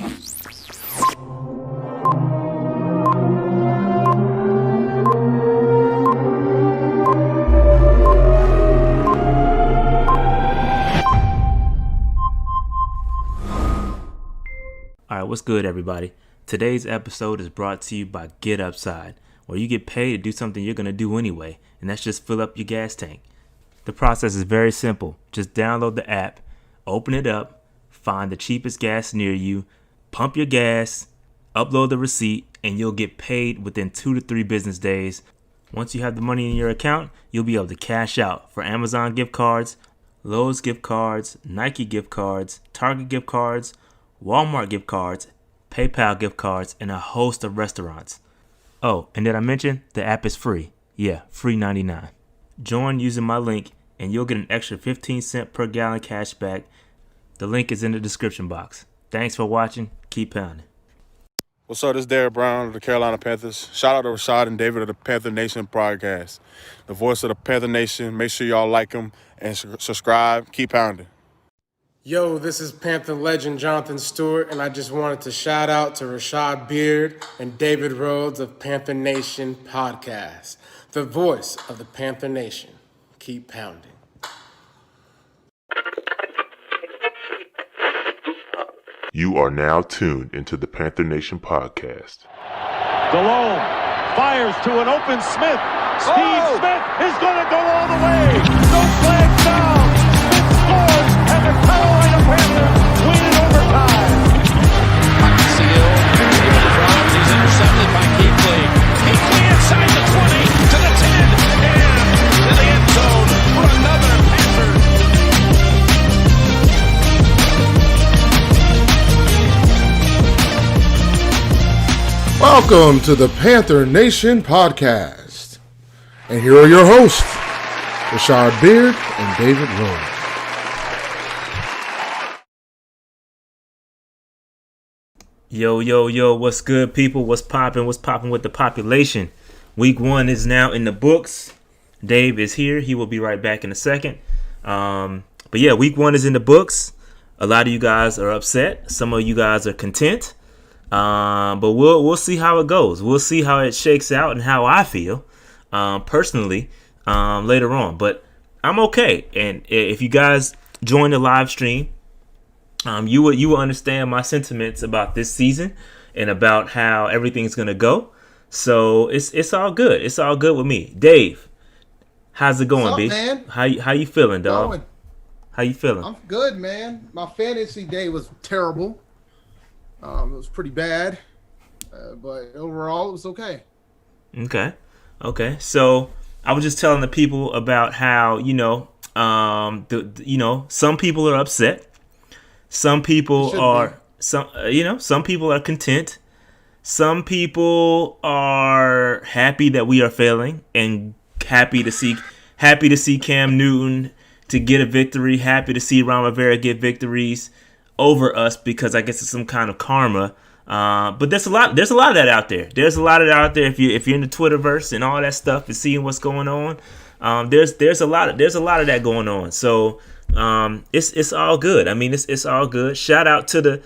Alright, what's good, everybody? Today's episode is brought to you by Get Upside, where you get paid to do something you're going to do anyway, and that's just fill up your gas tank. The process is very simple. Just download the app, open it up, find the cheapest gas near you, pump your gas, upload the receipt, and you'll get paid within 2 to 3 business days. Once you have the money in your account, you'll be able to cash out for Amazon gift cards, Lowe's gift cards, Nike gift cards, Target gift cards, Walmart gift cards, PayPal gift cards, and a host of restaurants. Oh, and did I mention the app is free? Yeah, free 99. Join using my link and you'll get an extra 15 cents per gallon cash back. The link is in the description box. Thanks for watching. Keep pounding. What's up? This is Derek Brown of the Carolina Panthers. Shout out to Rashad and David of the Panther Nation podcast. The voice of the Panther Nation. Make sure y'all like them and subscribe. Keep pounding. Yo, this is Panther legend Jonathan Stewart, and I just wanted to shout out to Rashad Beard and David Rhodes of Panther Nation podcast, the voice of the Panther Nation. Keep pounding. You are now tuned into the Panther Nation podcast. Delone fires to an open Smith. Steve Smith is going to go all the way. No flag down. Smith scores, and the Carolina Panthers win in overtime. Seal, he's intercepted by Keekly. Keekly inside the 20, to the 10, and to the end zone for another Panther. Welcome to the Panther Nation podcast. And here are your hosts, Rashad Beard and David Rhodes. Yo, what's good, people? What's poppin'? What's poppin' with the population? Week 1 is now in the books. Dave is here. He will be right back in a second. But yeah, week 1 is in the books. A lot of you guys are upset. Some of you guys are content. But we'll see how it goes. We'll see how it shakes out and how I feel personally later on. But I'm okay. And if you guys join the live stream, you will understand my sentiments about this season and about how everything's gonna go. So it's all good. It's all good with me. Dave, how's it going, B? Man? How you feeling, dog? How you feeling? I'm good, man. My fantasy day was terrible. It was pretty bad, but overall it was okay. Okay. So I was just telling the people about how some people are upset. Some people are some people are content. Some people are happy that we are failing and happy to see Cam Newton to get a victory. Happy to see Ron Rivera get victories over us because I guess it's some kind of karma. But there's a lot of that out there. There's a lot of that out there if you're in the Twitterverse and all that stuff and seeing what's going on. There's a lot of that going on. So it's all good. I mean, it's all good. Shout out to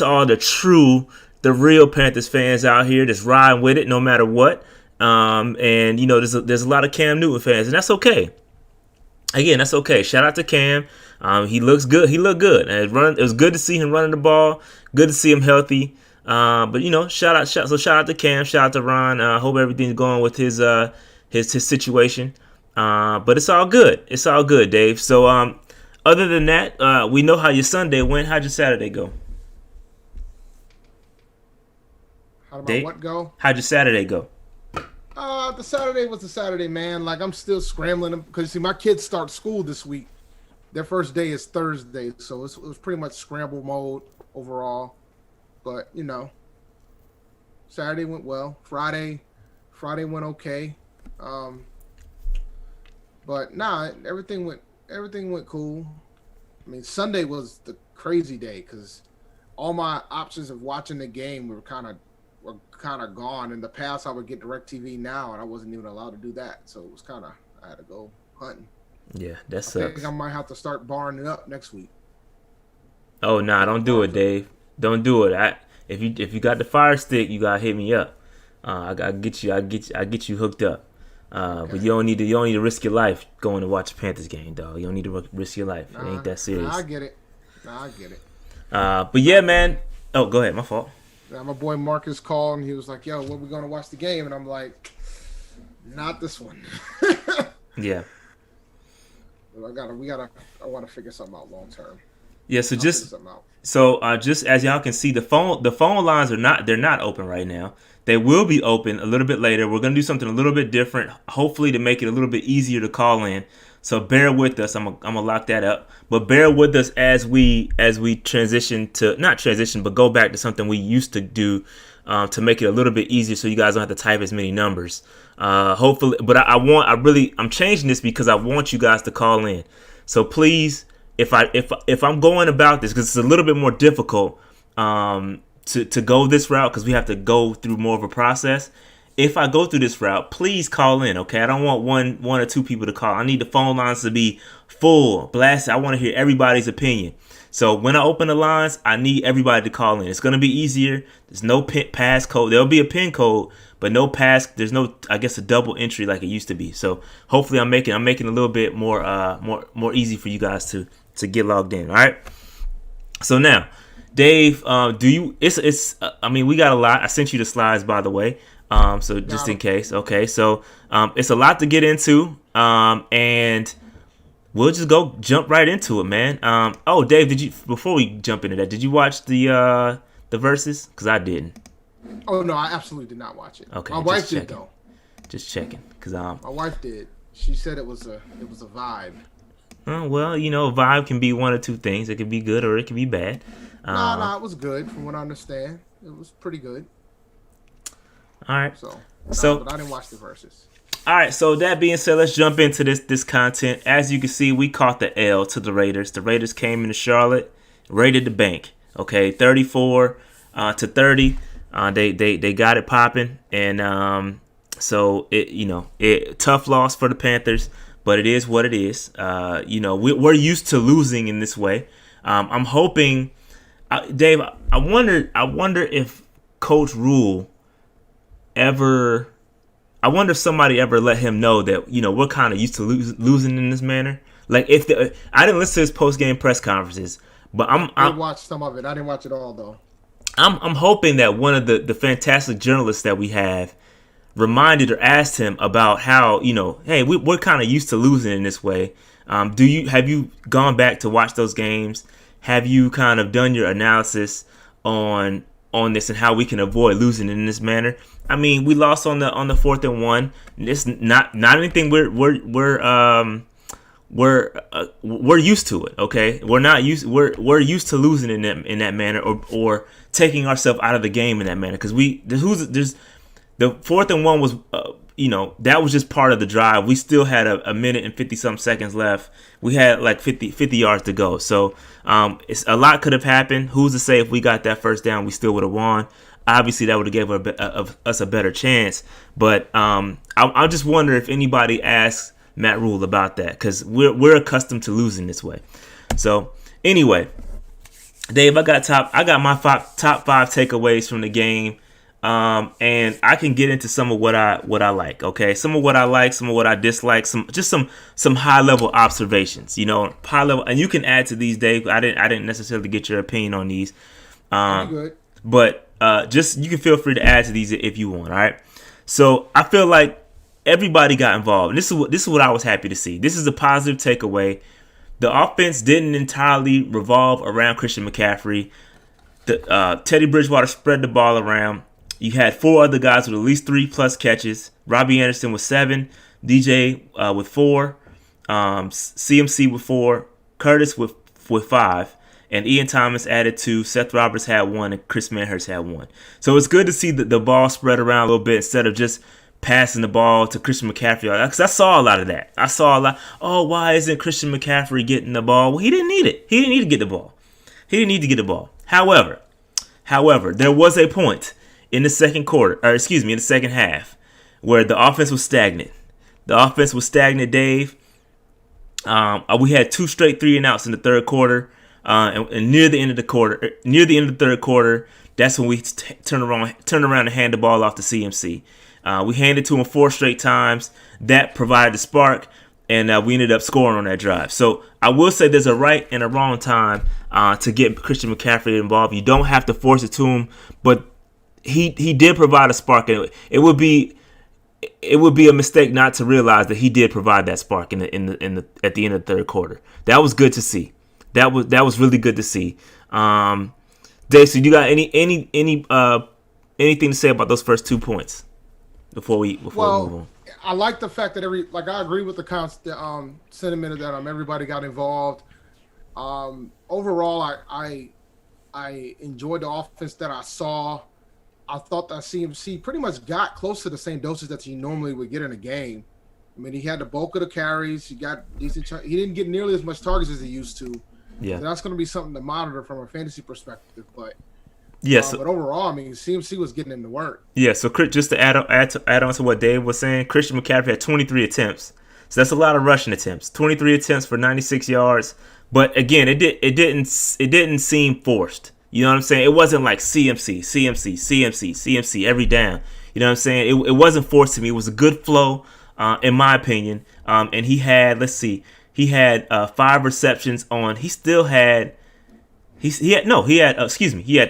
all the real Panthers fans out here that's riding with it no matter what. And there's a lot of Cam Newton fans, and that's okay. Again, that's okay. Shout out to Cam. He looks good. He looked good. And it was good to see him running the ball. Good to see him healthy. But shout out to Cam. Shout out to Ron. Hope everything's going with his situation. But it's all good. It's all good, Dave. So other than that, we know how your Sunday went. How'd your Saturday go? How did my what go? How'd your Saturday go? The Saturday was the Saturday, man. Like, I'm still scrambling because, see, my kids start school this week. Their first day is Thursday, so it was pretty much scramble mode overall. But, Saturday went well. Friday went okay. But nah, everything went cool. I mean, Sunday was the crazy day because all my options of watching the game were kind of gone. In the past, I would get DirecTV Now, and I wasn't even allowed to do that. So it was I had to go hunting. Yeah, that sucks. I think I might have to start barring it up next week. Oh, nah, don't do it, Dave. Don't do it. If you got the Fire Stick, you gotta hit me up. I get you hooked up. But you don't need to risk your life going to watch a Panthers game, dog. You don't need to risk your life. It ain't that serious. I get it. But yeah, man. Oh, go ahead. My fault. Now, my boy Marcus called and he was like, "Yo, when we gonna watch the game?" And I'm like, "Not this one." Yeah. I want to figure something out long term. Yeah. So just as y'all can see, the phone lines are not open right now. They will be open a little bit later. We're gonna do something a little bit different, hopefully to make it a little bit easier to call in. So bear with us. I'm gonna lock that up. But bear with us as we transition to not transition, but go back to something we used to do to make it a little bit easier, so you guys don't have to type as many numbers. Hopefully, but I'm changing this because I want you guys to call in. So please, if I'm going about this, because it's a little bit more difficult to go this route, because we have to go through more of a process. If I go through this route, please call in, okay? I don't want one or two people to call. I need the phone lines to be full, blasted. I want to hear everybody's opinion. So when I open the lines, I need everybody to call in. It's going to be easier. There's no pass code. There'll be a pin code, but no pass. There's no, I guess, a double entry like it used to be. So hopefully I'm making a little bit more easy for you guys to get logged in. All right. So now, Dave, we got a lot. I sent you the slides, by the way. So just in case. Okay. So it's a lot to get into. And we'll just jump right into it, man. Dave, before we jump into that, did you watch the verses? Because I didn't. Oh no, I absolutely did not watch it. Okay, my wife did though. Just checking, because my wife did. She said it was a vibe. Well, a vibe can be one or two things. It can be good or it can be bad. No, it was good from what I understand. It was pretty good. All right. But I didn't watch the verses. All right, so that being said, let's jump into this content. As you can see, we caught the L to the Raiders. The Raiders came into Charlotte, raided the bank. Okay, 34 to 30. They got it popping, and so it tough loss for the Panthers, but it is what it is. We're used to losing in this way. I'm hoping, Dave. I wonder if Coach Rule ever. I wonder if somebody ever let him know that we're kind of used to losing in this manner. Like I didn't listen to his post game press conferences, but I watched some of it. I didn't watch it all though. I'm hoping that one of the fantastic journalists that we have reminded or asked him about how hey, we're kind of used to losing in this way. Have you gone back to watch those games? Have you kind of done your analysis on this and how we can avoid losing in this manner? I mean, we lost on the 4th and 1. It's not anything we're used to it. Okay, we're used to losing in that manner or taking ourselves out of the game in that manner, because there's the 4th and 1 was that was just part of the drive. We still had a minute and 50 some seconds left. We had like 50 yards to go. So it's a lot could have happened. Who's to say if we got that first down, we still would have won? Obviously, that would have gave us a better chance. But I just wonder if anybody asks Matt Rule about that, because we're accustomed to losing this way. So anyway, Dave, I got my top 5 takeaways from the game. And I can get into some of what I like. Okay, some of what I like, some of what I dislike, some high level observations. High level, and you can add to these, Dave. I didn't necessarily get your opinion on these. Good. But just you can feel free to add to these if you want. All right. So I feel like everybody got involved. And this is what I was happy to see. This is a positive takeaway. The offense didn't entirely revolve around Christian McCaffrey. Teddy Bridgewater spread the ball around. You had 4 other guys with at least 3+ catches. Robbie Anderson with 7, DJ with 4, CMC with 4, Curtis with 5, and Ian Thomas added 2. Seth Roberts had 1, and Chris Manhurst had 1. So it's good to see the ball spread around a little bit instead of just passing the ball to Christian McCaffrey. Because I saw a lot of that. I saw a lot. Oh, why isn't Christian McCaffrey getting the ball? Well, he didn't need it. He didn't need to get the ball. However, there was a point in the second half, where the offense was stagnant. Dave. We had 2 straight 3-and-outs in the third quarter. and near the end of the third quarter, that's when we turn around and hand the ball off to CMC. We handed to him 4 straight times. That provided the spark, and we ended up scoring on that drive. So I will say there's a right and a wrong time to get Christian McCaffrey involved. You don't have to force it to him, but he did provide a spark. And it would be a mistake not to realize that he did provide that spark at the end of the third quarter. That was good to see. That was really good to see. Dave, so you got anything to say about those first 2 points before we move on? I like the fact that I agree with the sentiment that everybody got involved. Overall, I enjoyed the offense that I saw. I thought that CMC pretty much got close to the same doses that he normally would get in a game. I mean, he had the bulk of the carries. He got decent. He didn't get nearly as much targets as he used to. Yeah, so that's going to be something to monitor from a fantasy perspective. But yes, but overall, I mean, CMC was getting him to work. Yeah. So just to add on to what Dave was saying, Christian McCaffrey had 23 attempts. So that's a lot of rushing attempts. 23 attempts for 96 yards. But again, it didn't seem forced. You know what I'm saying? It wasn't like CMC every down. You know what I'm saying? It wasn't forced to me. It was a good flow, in my opinion. And he had 5 receptions on. He had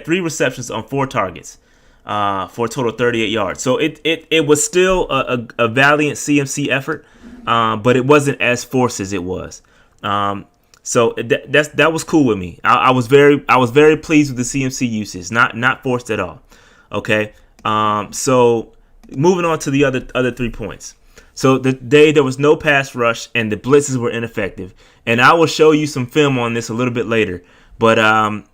3 receptions on 4 targets, for a total of 38 yards. So it was still a valiant CMC effort, but it wasn't as forced as it was. So that was cool with me. I was very pleased with the CMC usage, not forced at all. Okay. So moving on to the other 3 points. So the day there was no pass rush and the blitzes were ineffective, and I will show you some film on this a little bit later. But I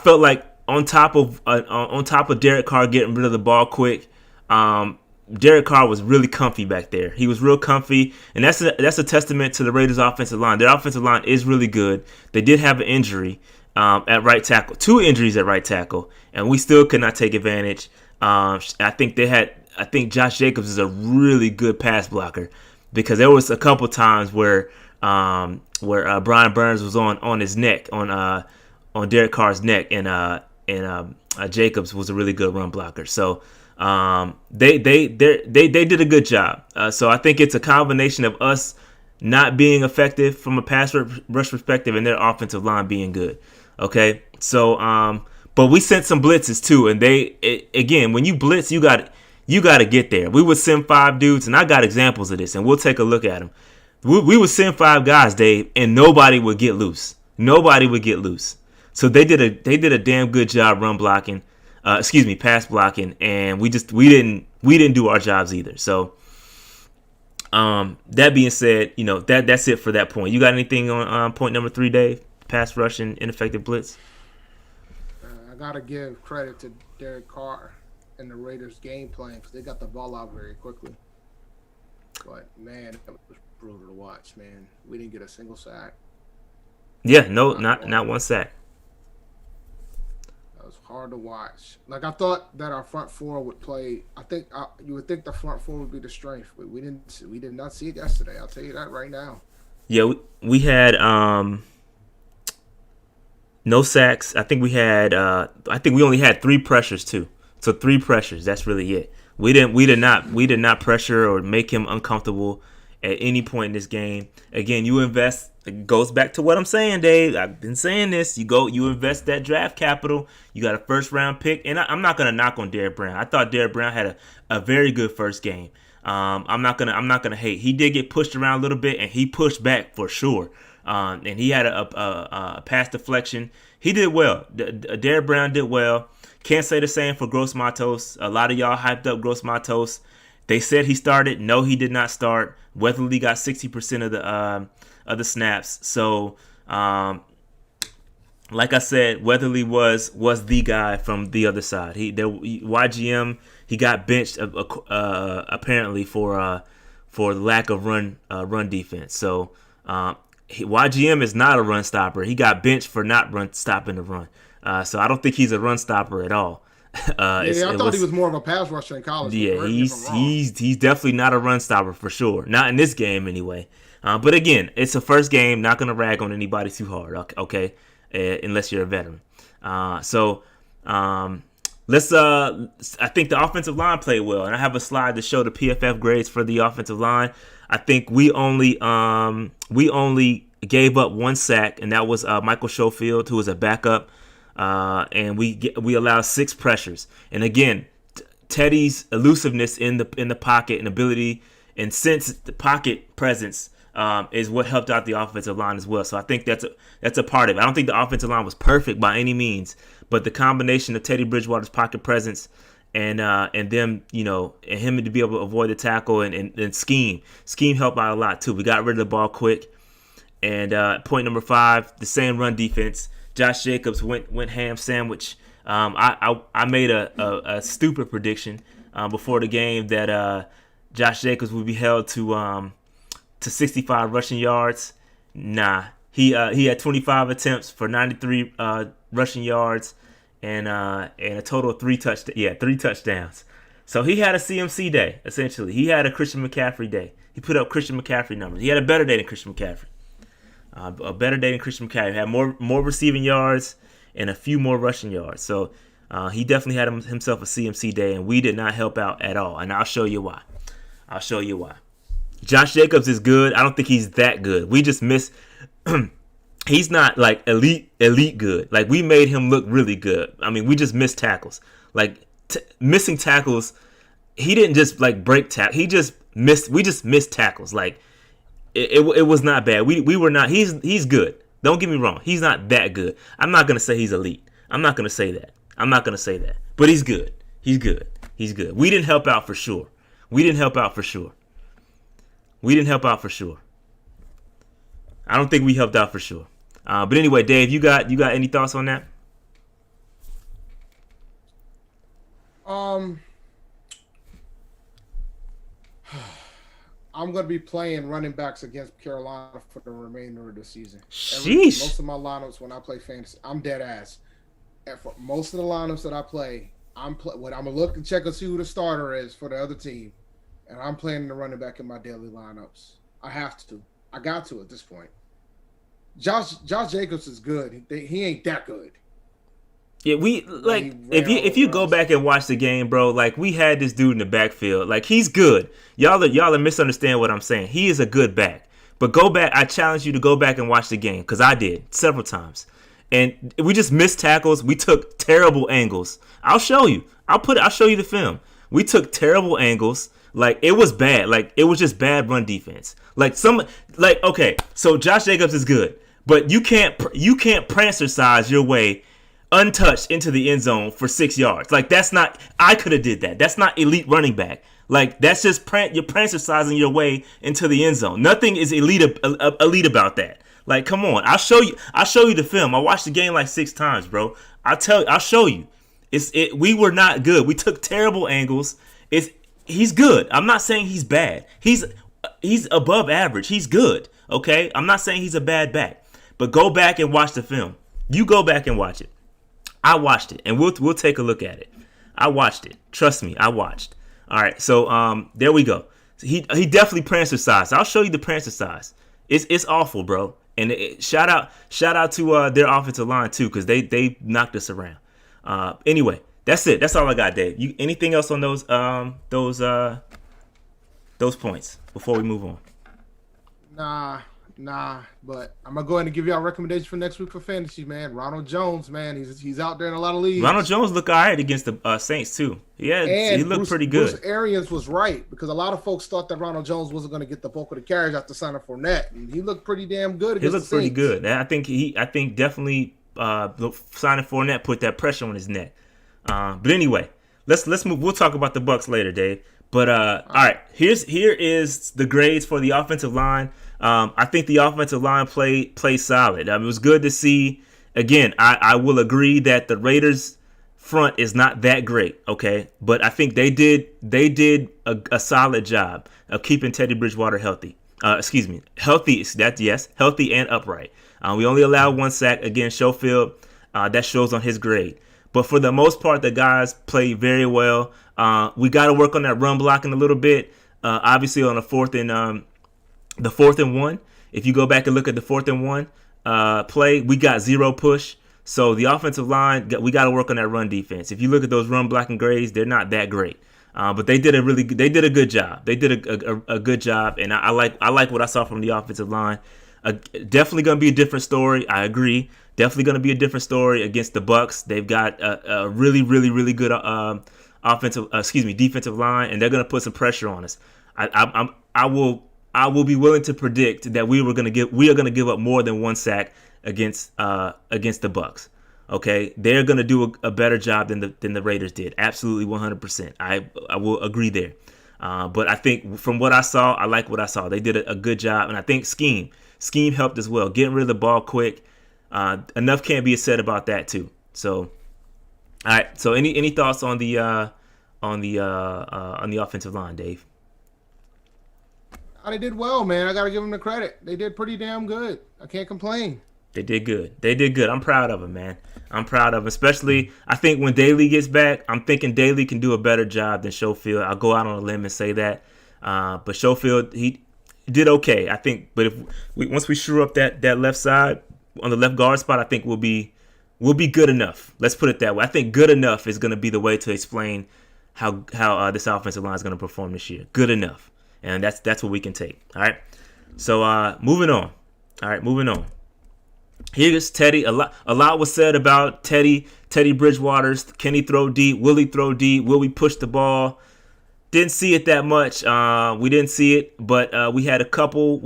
felt like on top of Derek Carr getting rid of the ball quick, Derek Carr was really comfy back there. He was real comfy, and that's a testament to the Raiders' offensive line. Their offensive line is really good. They did have an injury at right tackle, 2 injuries at right tackle, and we still could not take advantage. I think Josh Jacobs is a really good pass blocker, because there was a couple times where Brian Burns was on his neck, on Derek Carr's neck, and Jacobs was a really good run blocker. So they did a good job. So I think it's a combination of us not being effective from a pass rush perspective and their offensive line being good. Okay, so but we sent some blitzes too, and again, when you blitz, you got to get there. We would send 5 dudes, and I got examples of this, and we'll take a look at them. We would send 5 guys, Dave, and nobody would get loose. So they did a damn good job pass blocking, and we didn't do our jobs either. So that being said, that's it for that point. You got anything on point number 3, Dave? Pass rush and ineffective blitz. I gotta give credit to Derek Carr and the Raiders' game plan, because they got the ball out very quickly. But man, it was brutal to watch. Man, we didn't get a single sack. Yeah, not one sack. It was hard to watch. Like, I thought that our front 4 would play. You would think the front 4 would be the strength, but we did not see it yesterday. I'll tell you that right now. Yeah, we had no sacks. I think we only had 3 pressures too. So 3 pressures. That's really it. We did not pressure or make him uncomfortable at any point in this game. Again, you invest. It goes back to what I'm saying, Dave. I've been saying this. You invest that draft capital. You got a 1st round pick, and I'm not gonna knock on Derek Brown. I thought Derek Brown had a very good first game. I'm not gonna hate. He did get pushed around a little bit, and he pushed back for sure. And he had a pass deflection. He did well. Derek Brown did well. Can't say the same for Gross Matos. A lot of y'all hyped up Gross Matos. They said he started. No, he did not start. Weatherly got 60% of the snaps. So, like I said, Weatherly was the guy from the other side. YGM, he got benched apparently for the lack of run defense. So YGM is not a run stopper. He got benched for not stopping the run. So I don't think he's a run stopper at all. I thought he was more of a pass rusher in college. Yeah, he's definitely not a run stopper for sure. Not in this game anyway. But again, it's a first game. Not gonna rag on anybody too hard. Okay, unless you're a veteran. Let's. I think the offensive line played well, and I have a slide to show the PFF grades for the offensive line. I think we only gave up 1 sack, and that was Michael Schofield, who was a backup, and we allowed 6 pressures. And again, Teddy's elusiveness in the pocket and ability and sense the pocket presence is what helped out the offensive line as well. So I think that's a part of it. I don't think the offensive line was perfect by any means, but the combination of Teddy Bridgewater's pocket presence and them, and him to be able to avoid the tackle and scheme helped out a lot too. We got rid of the ball quick. And point number 5, the same run defense. Josh Jacobs went ham sandwich. I made a stupid prediction before the game that Josh Jacobs would be held to 65 rushing yards. Nah, he had 25 attempts for 93 rushing yards and a total of 3 touchdowns. So he had a CMC day, essentially. He had a Christian McCaffrey day. He put up Christian McCaffrey numbers. He had a better day than Christian McCaffrey. A better day than Christian McCaffrey. He had more receiving yards and a few more rushing yards. So he definitely had himself a CMC day, and we did not help out at all. And I'll show you why. Josh Jacobs is good. I don't think he's that good. We just miss. He's not like elite good. Like, we made him look really good. I mean, we just missed tackles. Like, missing tackles. He didn't just like break tackle. We just missed tackles. Like, it was not bad. We were not. He's good. Don't get me wrong. He's not that good. I'm not gonna say he's elite. I'm not gonna say that. But he's good. He's good. We didn't help out for sure. I don't think we helped out for sure. But anyway, Dave, you got any thoughts on that? I'm going to be playing running backs against Carolina for the remainder of the season. Sheesh. Most of my lineups when I play fantasy, I'm dead ass. And for most of the lineups that I play, I'm going to look and check and see who the starter is for the other team, and I'm playing the running back in my daily lineups. I have to. I got to at this point. Josh Jacobs is good. He ain't that good. Yeah, if you go back and watch the game, bro, like, we had this dude in the backfield. Like, he's good. Y'all are misunderstanding what I'm saying. He is a good back. But go back. I challenge you to go back and watch the game, because I did several times. And we just missed tackles. We took terrible angles. I'll show you. I'll show you the film. We took terrible angles. Like, it was bad. Like, it was just bad run defense. Okay, so Josh Jacobs is good, but you can't Prancer-size your way untouched into the end zone for 6 yards. Like, that's not. I could have did that. That's not elite running back. Like, that's just you're Prancer-sizing your way into the end zone. Nothing is elite about that. Like, come on. I'll show you the film. I watched the game like 6 times, bro. I'll show you. We were not good. We took terrible angles. He's good. I'm not saying he's bad. He's above average. He's good. Okay? I'm not saying he's a bad back. But go back and watch the film. You go back and watch it. I watched it, and we'll take a look at it. I watched it. Trust me, I watched. All right, so there we go. So he definitely Prancer-sized. I'll show you the Prancer-size. It's awful, bro. And shout out to their offensive line too, because they knocked us around. Anyway, that's it. That's all I got, Dave. Anything else on those points before we move on? Nah, but I'm gonna go ahead and give y'all a recommendation for next week for fantasy, man. Ronald Jones, man, he's out there in a lot of leagues. Ronald Jones looked all right against the Saints too. Yeah, he looked pretty good. Bruce Arians was right, because a lot of folks thought that Ronald Jones wasn't going to get the bulk of the carries after signing Fournette, and he looked pretty damn good. He looked pretty good. I think definitely signing Fournette put that pressure on his neck. But anyway, let's move. We'll talk about the Bucs later, Dave. But all right, here is the grades for the offensive line. I think the offensive line played solid. It was good to see. Again, I will agree that the Raiders' front is not that great, okay? But I think they did a solid job of keeping Teddy Bridgewater healthy. Healthy. That's yes, healthy and upright. We only allowed 1 sack against Schofield. That shows on his grade. But for the most part, the guys played very well. We got to work on that run blocking a little bit. Obviously, on the fourth and 1. If you go back and look at the 4th and 1, play, we got 0 push. So the offensive line, we got to work on that run defense. If you look at those run blocking grades, they're not that great. But they did a good job. They did a good job, and I like what I saw from the offensive line. Definitely going to be a different story. I agree. Definitely going to be a different story against the Bucs. They've got a really, really, really good defensive line, and they're going to put some pressure on us. I will be willing to predict that we are going to give up more than 1 sack against the Bucs. Okay, they're going to do a better job than the Raiders did. Absolutely, 100%. I will agree there. But I think from what I saw, I like what I saw. They did a good job, and I think scheme helped as well. Getting rid of the ball quick. Enough can't be said about that too. So, all right. So, any thoughts on the offensive line, Dave? They did well, man. I got to give them the credit. They did pretty damn good. I can't complain. They did good. I'm proud of them, man. I'm proud of them. Especially, I think when Daly gets back, I'm thinking Daly can do a better job than Schofield. I'll go out on a limb and say that. But Schofield, he did okay, I think. But once we shore up that left side on the left guard spot, I think we'll be good enough. Let's put it that way. I think good enough is going to be the way to explain how this offensive line is going to perform this year. Good enough, and that's what we can take. All right. So moving on. All right, moving on. Here's Teddy. A lot was said about Teddy Bridgewater's. Can he throw deep? Will he throw deep? Will we push the ball? Didn't see it that much. We didn't see it, but we had a couple,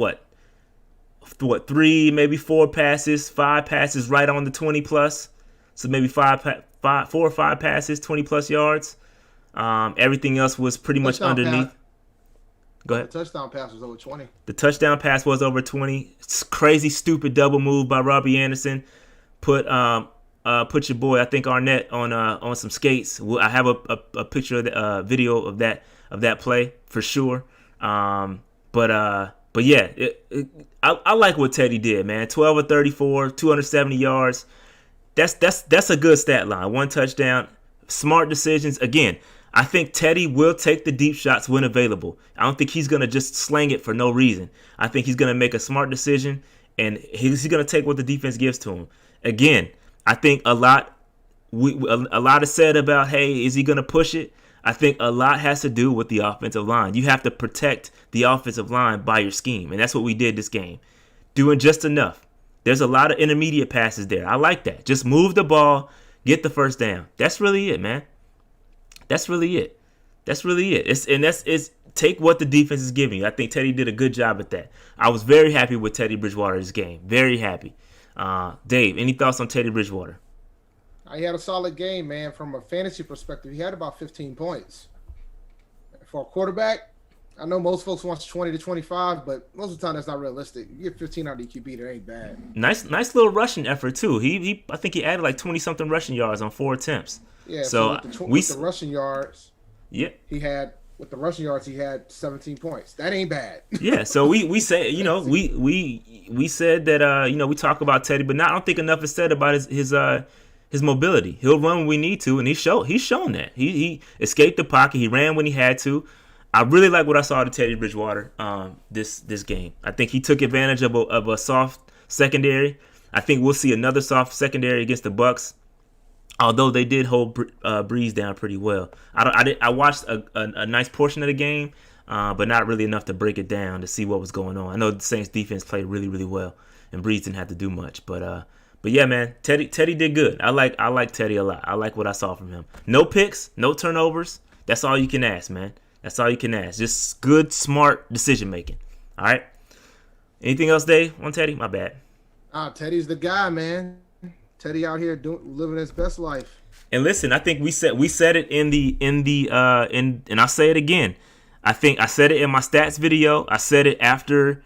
3, maybe 4 passes, 5 passes right on the 20 plus. So maybe 4 or 5 passes, 20 plus yards. Everything else was pretty much underneath. Go ahead. The touchdown pass was over 20. The touchdown pass was over 20. It's crazy, stupid double move by Robbie Anderson. Put your boy, I think Arnett, on some skates. I have a picture of the video of that play for sure. But yeah, I like what Teddy did, man. 12 of 34, 270 yards. That's a good stat line. 1 touchdown, smart decisions. Again, I think Teddy will take the deep shots when available. I don't think he's going to just slang it for no reason. I think he's going to make a smart decision, and he's going to take what the defense gives to him. Again, I think a lot is said about, hey, is he going to push it? I think a lot has to do with the offensive line. You have to protect the offensive line by your scheme, and that's what we did this game. Doing just enough. There's a lot of intermediate passes there. I like that. Just move the ball, get the first down. That's really it, man. That's really it. It's take what the defense is giving you. I think Teddy did a good job at that. I was very happy with Teddy Bridgewater's game. Very happy. Dave, any thoughts on Teddy Bridgewater? He had a solid game, man. From a fantasy perspective, he had about 15 points. For a quarterback, I know most folks want 20 to 25, but most of the time that's not realistic. You get 15 out of the QB, that ain't bad. Nice little rushing effort too. I think he added like 20-something rushing yards on 4 attempts. Yeah, so with the rushing yards, yeah, he had 17 points. That ain't bad. Yeah, so we say, we said that we talk about Teddy, but I don't think enough is said about his mobility. He'll run when we need to, and he's shown that. He escaped the pocket. He ran when he had to. I really like what I saw to Teddy Bridgewater this game. I think he took advantage of a soft secondary. I think we'll see another soft secondary against the Bucs. Although they did hold Breeze down pretty well. I watched a nice portion of the game, but not really enough to break it down to see what was going on. I know the Saints defense played really, really well, and Breeze didn't have to do much. But yeah, man, Teddy did good. I like Teddy a lot. I like what I saw from him. No picks, no turnovers. That's all you can ask, man. That's all you can ask. Just good, smart decision making. All right. Anything else, Dave, on Teddy? My bad. Teddy's the guy, man. Teddy out here living his best life. And listen, I think we said it and I'll say it again. I think I said it in my stats video. I said it after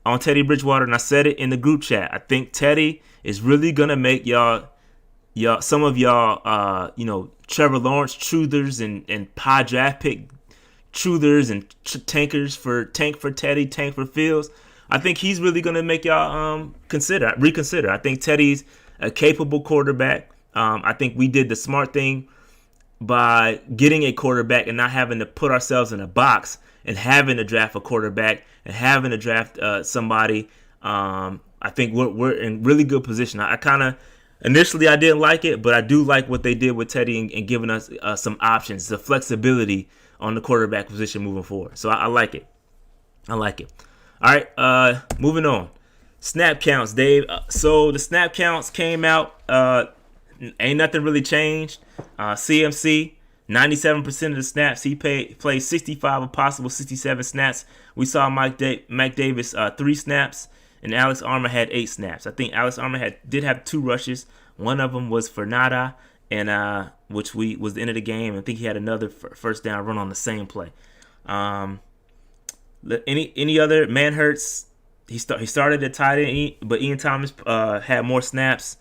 on Teddy Bridgewater, and I said it in the group chat. I think Teddy is really gonna make some of y'all Trevor Lawrence truthers and pie draft pick truthers and tankers for Teddy, tank for Fields. I think he's really gonna make y'all reconsider. I think Teddy's a capable quarterback. I think we did the smart thing by getting a quarterback and not having to put ourselves in a box and having to draft a quarterback and having to draft somebody I think we're in really good position. I kind of initially I didn't like it, but I do like what they did with Teddy and giving us some options, the flexibility on the quarterback position moving forward. So I like it. I like it. All right, moving on. Snap counts, Dave. So the snap counts came out. Ain't nothing really changed. CMC, 97% of the snaps. He played 65 of possible 67 snaps. We saw Mike Davis 3 snaps, and Alex Armour had 8 snaps. I think Alex Armour did have 2 rushes. One of them was for Nada, and which was the end of the game. I think he had another first down run on the same play. Any other man hurts? He started at tight end, but Ian Thomas had more snaps,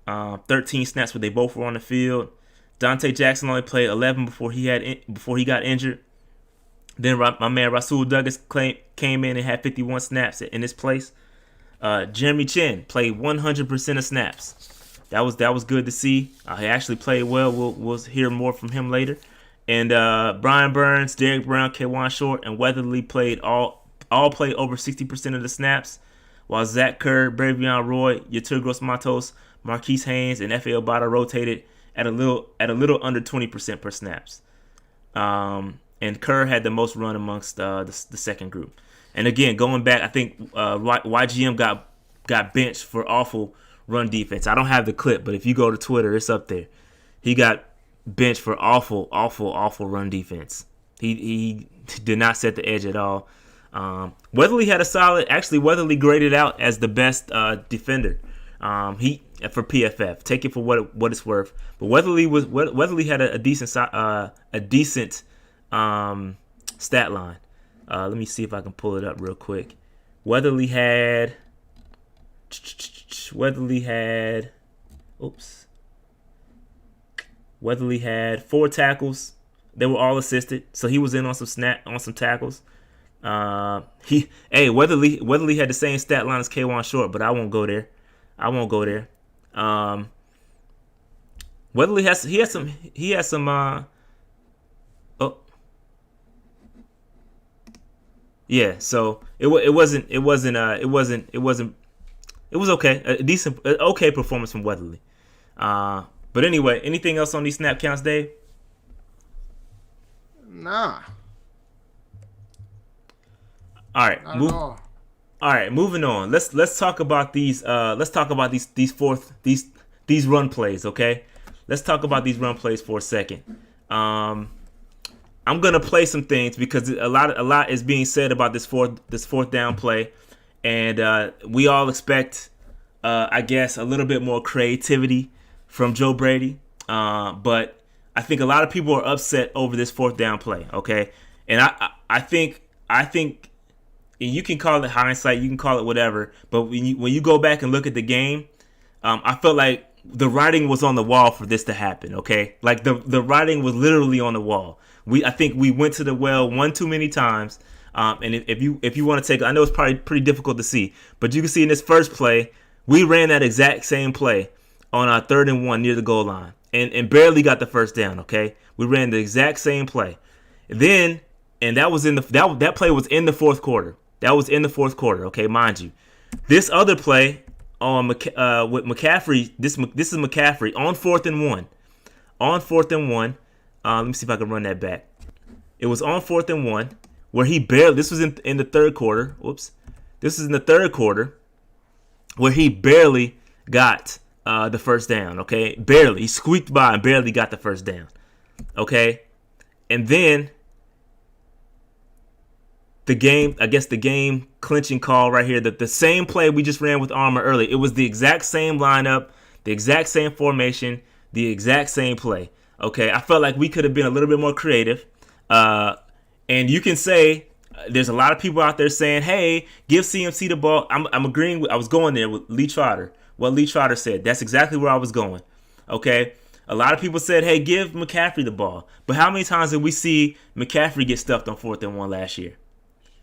13 snaps, but they both were on the field. Dante Jackson only played 11 before he got injured. Then my man Rasul Douglas came in and had 51 snaps in his place. Jeremy Chinn played 100% of snaps. That was good to see. He actually played well. We'll hear more from him later. And Brian Burns, Derek Brown, K'Wan Short, and Weatherly played all played over 60% of the snaps, while Zach Kerr, Bravion Roy, Yetur Gross-Matos, Marquise Haynes, and F.A. Obata rotated at a little under 20% per snaps. And Kerr had the most run amongst the second group. And again, going back, I think YGM got benched for awful run defense. I don't have the clip, but if you go to Twitter, it's up there. He got benched for awful run defense. He did not set the edge at all. Weatherly had a solid. Actually, Weatherly graded out as the best defender. He for PFF. Take it for what it's worth. But Weatherly had a decent stat line. Let me see if I can pull it up real quick. Weatherly had 4 tackles. They were all assisted, so he was in on some tackles. Weatherly had the same stat line as K'Wan Short, but I won't go there. Weatherly has some. Yeah, so it was okay. A decent, okay performance from Weatherly. But anyway, anything else on these snap counts, Dave? Nah. All right. All right, moving on. Let's talk about these. Let's talk about these run plays. Okay. Let's talk about these run plays for a second. I'm gonna play some things because a lot is being said about this fourth down play, and we all expect, I guess, a little bit more creativity from Joe Brady. But I think a lot of people are upset over this fourth down play. Okay, and I think you can call it hindsight, you can call it whatever, but when you go back and look at the game, I felt like the writing was on the wall for this to happen. Okay, like the writing was literally on the wall. I think we went to the well one too many times. And if you want to take, I know it's probably pretty difficult to see, but you can see in this first play, we ran that exact same play on our 3rd and 1 near the goal line, and barely got the first down. Okay, we ran the exact same play. Then, and that was that play was in the fourth quarter. That was in the fourth quarter. Okay, mind you, this other play on with McCaffrey. This is McCaffrey on 4th and 1. On 4th and 1. Let me see if I can run that back. It was on 4th and 1 where he barely. This was in the third quarter. Whoops. This is in the third quarter where he barely got the first down. Okay, barely. He squeaked by and barely got the first down. Okay, and then the game clinching call right here. The same play we just ran with Armour earlier. It was the exact same lineup, the exact same formation, the exact same play. Okay, I felt like we could have been a little bit more creative. And you can say there's a lot of people out there saying, "Hey, give CMC the ball." I'm agreeing. I was going there with Lee Trotter. What Lee Trotter said. That's exactly where I was going. Okay. A lot of people said, "Hey, give McCaffrey the ball." But how many times did we see McCaffrey get stuffed on 4th and 1 last year?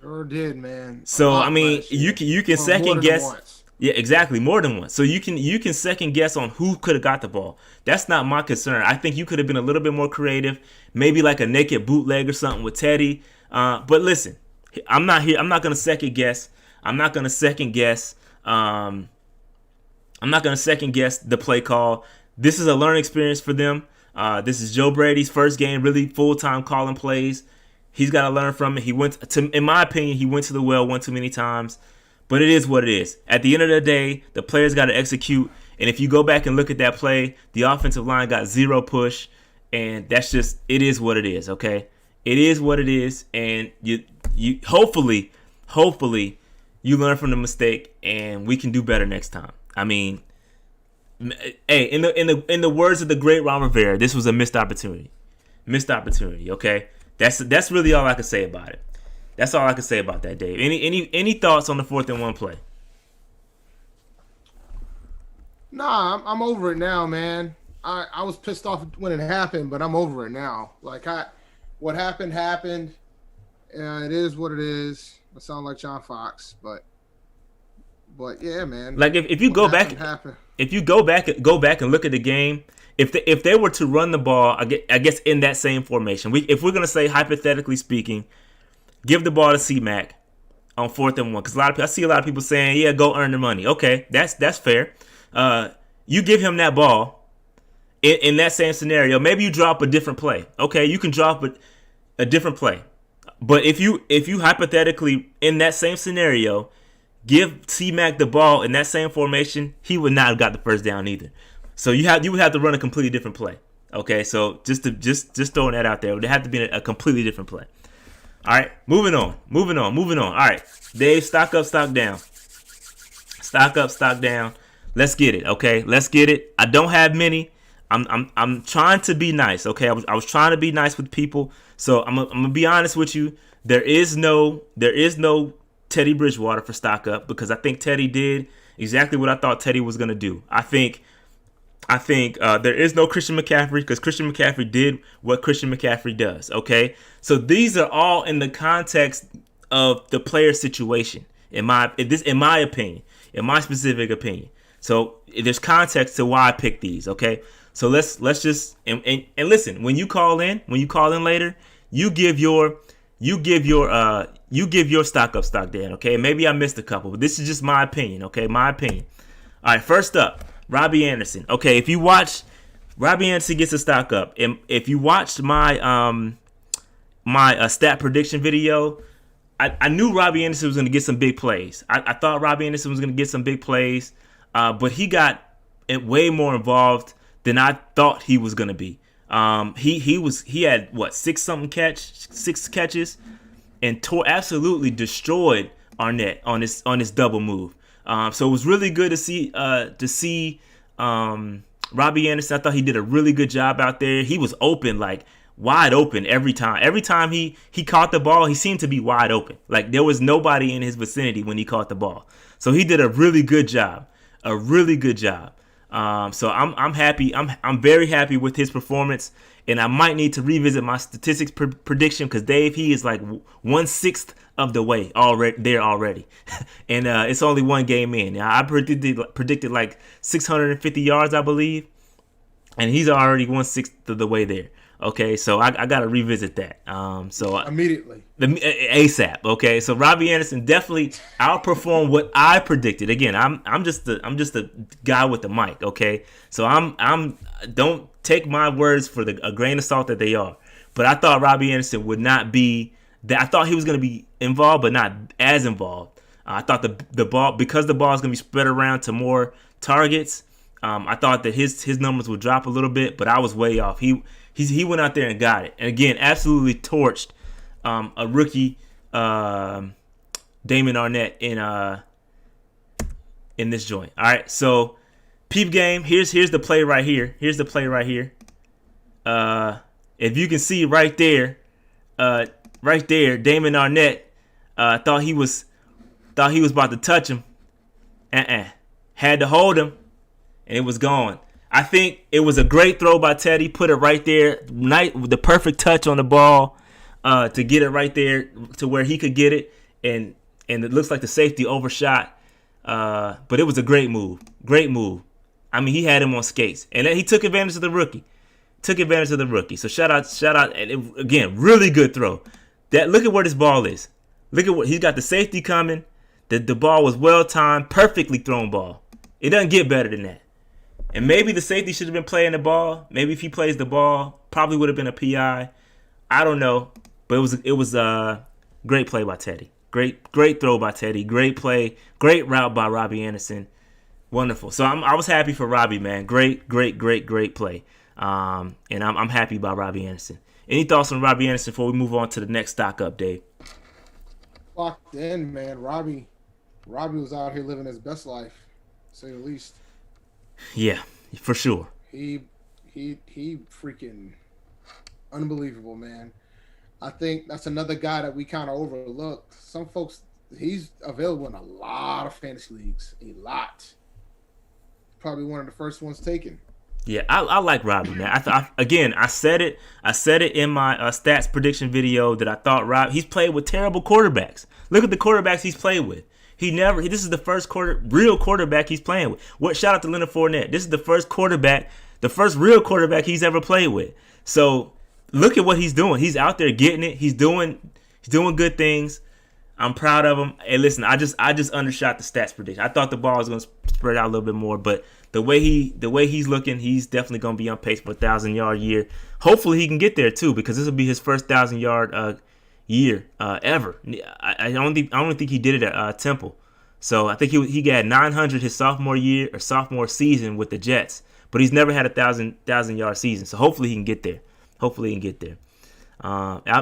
Sure did, man. So I mean, you can second guess. Yeah, exactly, more than once. So you can second guess on who could have got the ball. That's not my concern. I think you could have been a little bit more creative, maybe like a naked bootleg or something with Teddy. But listen, I'm not here. I'm not gonna second guess. I'm not going to second guess the play call. This is a learning experience for them. This is Joe Brady's first game, really full-time calling plays. He's got to learn from it. In my opinion, he went to the well one too many times. But it is what it is. At the end of the day, the players got to execute. And if you go back and look at that play, the offensive line got 0 push. And that's just, it is what it is, okay? It is what it is. And you hopefully you learn from the mistake and we can do better next time. I mean, hey, in the words of the great Ron Rivera, this was a missed opportunity. Missed opportunity, okay? That's really all I can say about it. That's all I can say about that, Dave. Any thoughts on the 4th and 1 play? Nah, I'm over it now, man. I was pissed off when it happened, but I'm over it now. Like what happened. It is what it is. I sound like John Fox, but yeah, man. Like if you go back, if you go back and look at the game, if they were to run the ball, I guess in that same formation, if we're gonna say hypothetically speaking, give the ball to C-Mac on 4th and 1, because I see a lot of people saying, yeah, go earn the money. Okay, that's fair. You give him that ball in that same scenario. Maybe you drop a different play. Okay, you can drop a different play. But if you hypothetically in that same scenario give C-Mac the ball in that same formation, he would not have got the first down either. So you would have to run a completely different play. Okay, so just throwing that out there, it would have to be a completely different play. All right, moving on. All right, Dave, stock up, stock down. Stock up, stock down. Let's get it. Okay, let's get it. I don't have many. I'm trying to be nice. Okay, I was trying to be nice with people. So I'm gonna be honest with you. There is no Teddy Bridgewater for stock up, because I think Teddy did exactly what I thought Teddy was gonna do. I think there is no Christian McCaffrey, because Christian McCaffrey did what Christian McCaffrey does. Okay, so these are all in the context of the player situation. In my opinion, in my specific opinion. So there's context to why I picked these. Okay, so let's just and listen. When you call in later, you give your stock up, stock down. Okay, maybe I missed a couple, but this is just my opinion. Okay, my opinion. All right, first up, Robbie Anderson. Okay, if you watch, Robbie Anderson gets a stock up. And if you watched my stat prediction video, I knew Robbie Anderson was going to get some big plays. I thought Robbie Anderson was going to get some big plays, but he got way more involved than I thought he was going to be. He had what, six catches, and absolutely destroyed Arnett on his double move. So it was really good to see Robbie Anderson. I thought he did a really good job out there. He was open, like wide open every time. Every time he caught the ball, he seemed to be wide open. Like there was nobody in his vicinity when he caught the ball. So he did a really good job. So I'm happy. I'm very happy with his performance, and I might need to revisit my statistics prediction, because Dave, he is like 1/6 of the way already, and it's only one game in. Now, I predicted like 650 yards, I believe, and he's already 1/6 of the way there. Okay, so I got to revisit that. So immediately, ASAP. Okay, so Robbie Anderson definitely outperformed what I predicted. Again, I'm just a guy with the mic. Okay, so I'm don't take my words for a grain of salt that they are. But I thought Robbie Anderson would not be that. I thought he was going to be involved, but not as involved. I thought the ball, because the ball is going to be spread around to more targets. I thought that his numbers would drop a little bit, but I was way off. He went out there and got it. And again, absolutely torched a rookie, Damon Arnett, in this joint. All right, so peep game. Here's the play right here. If you can see right there, Damon Arnett thought he was about to touch him. Had to hold him, and it was gone. I think it was a great throw by Teddy. Put it right there, the perfect touch on the ball to get it right there to where he could get it, and it looks like the safety overshot. But it was a great move. I mean, he had him on skates, and then he took advantage of the rookie. So shout out, and again, really good throw. Look at where this ball is. Look at what he's got, the safety coming. The ball was well timed, perfectly thrown ball. It doesn't get better than that. And maybe the safety should have been playing the ball. Maybe if he plays the ball, probably would have been a PI. I don't know, but it was a great play by Teddy. Great throw by Teddy. Great play. Great route by Robbie Anderson. Wonderful. So I was happy for Robbie, man. Great play. And I'm happy about Robbie Anderson. Any thoughts on Robbie Anderson before we move on to the next stock up, Dave? Locked in, man. Robbie was out here living his best life, to say the least. Yeah, for sure. He freaking unbelievable, man. I think that's another guy that we kind of overlooked. Some folks, he's available in a lot of fantasy leagues. A lot. Probably one of the first ones taken. Yeah, I like Robbie, man. I said it in my stats prediction video that I thought he's played with terrible quarterbacks. Look at the quarterbacks he's played with. This is the first real quarterback he's playing with. Shout out to Leonard Fournette. This is the first real quarterback he's ever played with. So look at what he's doing. He's out there getting it. He's doing good things. I'm proud of him. Hey, listen, I just undershot the stats prediction. I thought the ball was going to spread out a little bit more, but the way he's looking, he's definitely going to be on pace for a 1,000-yard year. Hopefully he can get there too, because this will be his first 1,000-yard year ever. I don't think he did it at Temple. So I think he got 900 his sophomore season with the Jets, but he's never had a 1,000-yard season. So hopefully he can get there.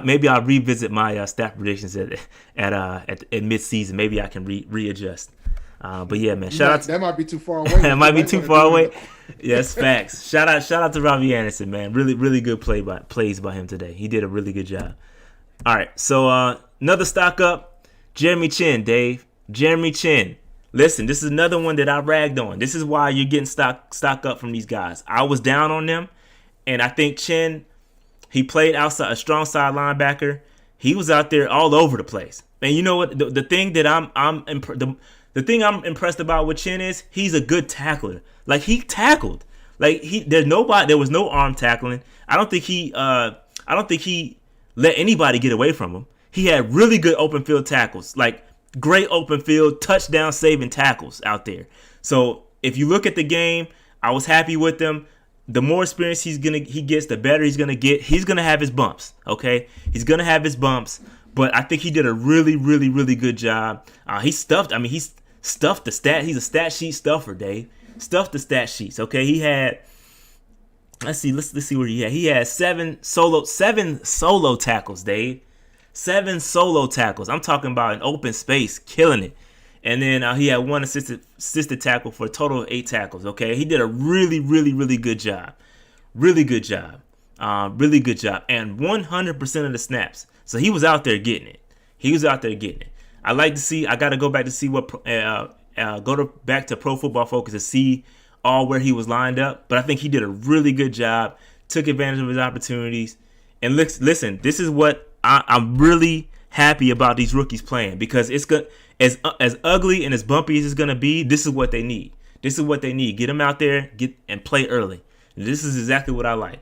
Maybe I'll revisit my stat predictions at mid-season. Maybe I can readjust. But yeah, man, that might be too far away. That might be too far away. Yes, facts. Shout out to Robbie Anderson, man. Really good plays by him today. He did a really good job. All right, so another stock up, Jeremy Chinn, Dave. Jeremy Chinn. Listen, this is another one that I ragged on. This is why you're getting stock up from these guys. I was down on them, and I think Chinn, he played outside, a strong side linebacker. He was out there all over the place. And you know what? The thing that the thing I'm impressed about with Chinn is he's a good tackler. Like, he tackled. Like, there was no arm tackling. I don't think he let anybody get away from him. He had really good open field tackles, like great open field touchdown saving tackles out there. So if you look at the game, I was happy with him. The more experience he gets, the better he's gonna get. He's gonna have his bumps, okay? He's gonna have his bumps, but I think he did a really good job. He stuffed the stat. He's a stat sheet stuffer, Dave. Stuffed the stat sheets, okay? He had, let's see where he had. He had seven solo tackles, Dave. 7 solo tackles. I'm talking about an open space, killing it. And then he had 1 assisted tackle for a total of 8 tackles. Okay, he did a really good job. Really good job. And 100% of the snaps. So he was out there getting it. I like to see. I got to go back to see what. Back to Pro Football Focus to see where he was lined up. But I think he did a really good job. Took advantage of his opportunities. And listen, this is what I'm really happy about these rookies playing, because it's good. As ugly and as bumpy as it's gonna be, this is what they need. Get them out there, and play early. This is exactly what I like.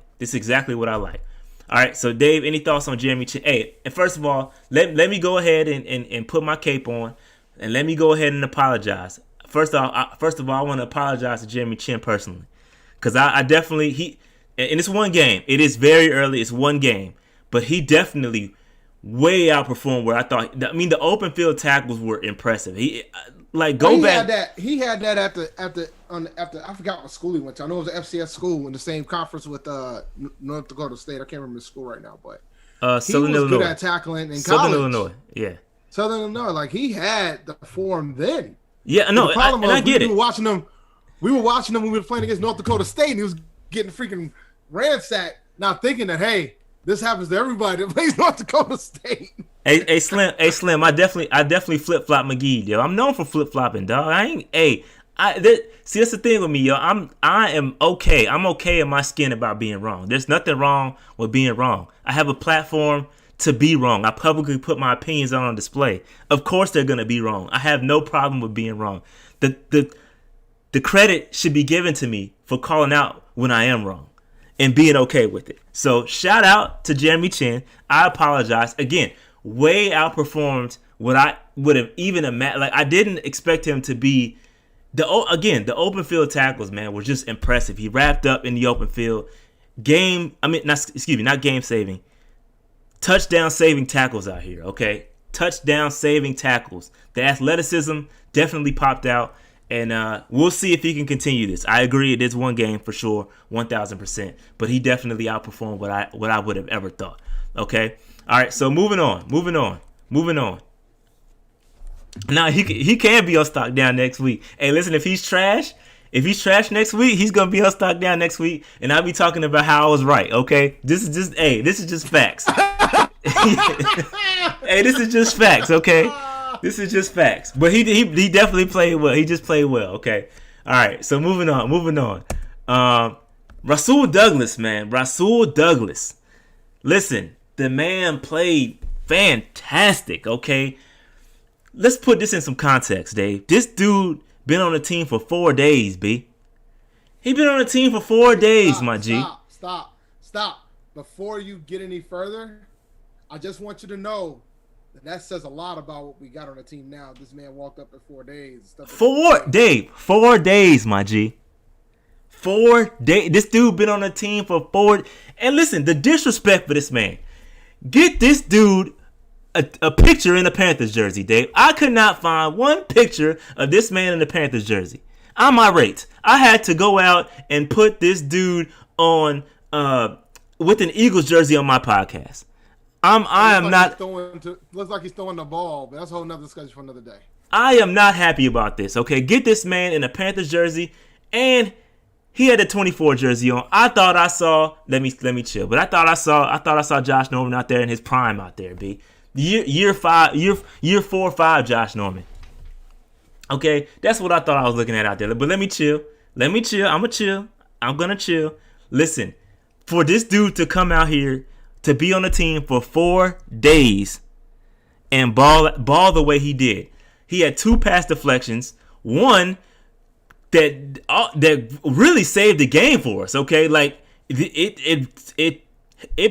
All right, so Dave, any thoughts on Jeremy Chinn? Hey, and first of all, let me go ahead and put my cape on, and let me go ahead and apologize. First of all, I want to apologize to Jeremy Chinn personally, because I definitely and it's one game. It is very early. It's one game, but he definitely way outperformed where I thought. I mean, the open field tackles were impressive. He back. He had that after I forgot what school he went to. I know it was an FCS school in the same conference with North Dakota State. I can't remember the school right now, but Southern he was Illinois. good at tackling in Southern college. Illinois, yeah. Southern Illinois, like, he had the form then. Yeah, no, I get it. We were watching him when we were playing against North Dakota State, and he was getting freaking ransacked, not thinking that, hey, this happens to everybody that plays North Dakota State. Hey, Slim, I definitely flip flop McGee, yo. I'm known for flip flopping, dog. See, that's the thing with me, yo. I am okay. I'm okay in my skin about being wrong. There's nothing wrong with being wrong. I have a platform to be wrong. I publicly put my opinions on display. Of course, they're gonna be wrong. I have no problem with being wrong. The credit should be given to me for calling out when I am wrong and being okay with it. So shout out to Jeremy Chinn. I apologize again. Way outperformed what would have even imagined. Like, I didn't expect him to be the open field tackles, man, were just impressive. He wrapped up in the open field. Not game saving. Touchdown saving tackles out here, okay? Touchdown saving tackles. The athleticism definitely popped out, and we'll see if he can continue this. I agree, it is one game for sure, 1,000%, but he definitely outperformed what I would have ever thought. Okay, all right. So moving on. Now he can be on stock down next week. Hey, listen, if he's trash next week, he's gonna be on stock down next week, and I'll be talking about how I was right. Okay, this is just facts. Hey, this is just facts. Okay, this is just facts. But he definitely played well. He just played well. Okay, all right. So moving on. Rasul Douglas, man, Rasul Douglas. Listen, the man played fantastic. Okay, let's put this in some context, Dave. This dude been on the team for 4 days, B. He been on the team for 4 days, my G. Stop. Before you get any further, I just want you to know that says a lot about what we got on the team now. This man walked up in 4 days. 4 days, my G. 4 days. This dude been on the team for 4. And listen, the disrespect for this man. Get this dude a picture in a Panthers jersey, Dave. I could not find one picture of this man in the Panthers jersey. I'm irate. I had to go out and put this dude on with an Eagles jersey on my podcast. Looks like he's throwing the ball, but that's a whole nother discussion for another day. I am not happy about this. Okay, get this man in a Panthers jersey, and he had a 24 jersey on. I thought I saw. Let me chill. But I thought I saw Josh Norman out there in his prime out there, B. Year 4 or 5 Josh Norman. Okay, that's what I thought I was looking at out there. But let me chill. I'm gonna chill. Listen, for this dude to come out here to be on the team for 4 days and ball the way he did. He had 2 pass deflections, one that really saved the game for us. Okay, like it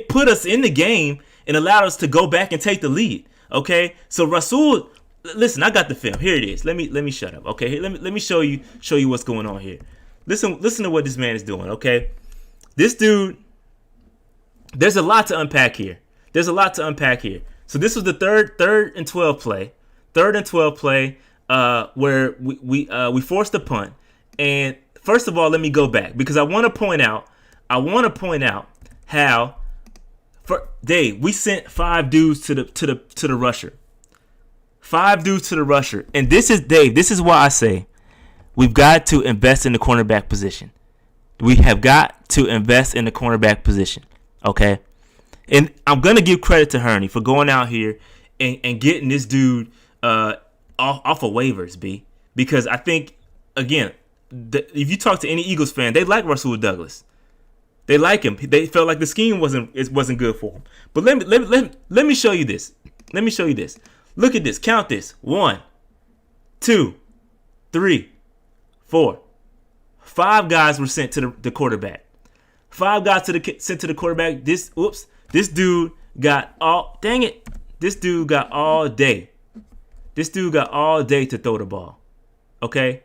put us in the game and allowed us to go back and take the lead. Okay, so Rasul, listen, I got the film. Here it is. Let me shut up. Okay, let me show you what's going on here. Listen to what this man is doing. Okay, this dude. There's a lot to unpack here. So this was the third and 12 play. Where we forced a punt. And first of all, let me go back because I want to point out how, Dave, we sent 5 dudes to the rusher. 5 dudes to the rusher. And this is why I say we've got to invest in the cornerback position. We have got to invest in the cornerback position. Okay? And I'm going to give credit to Hurney for going out here and getting this dude off of waivers, B. Because I think, again, if you talk to any Eagles fan, they like Rasul Douglas. They like him. They felt like the scheme wasn't good for him. But let me show you this. Look at this. Count this. 1, 2, 3, 4. 5 guys were sent to the quarterback. 5 guys sent to the quarterback. This dude got all. Dang it! This dude got all day. To throw the ball. Okay,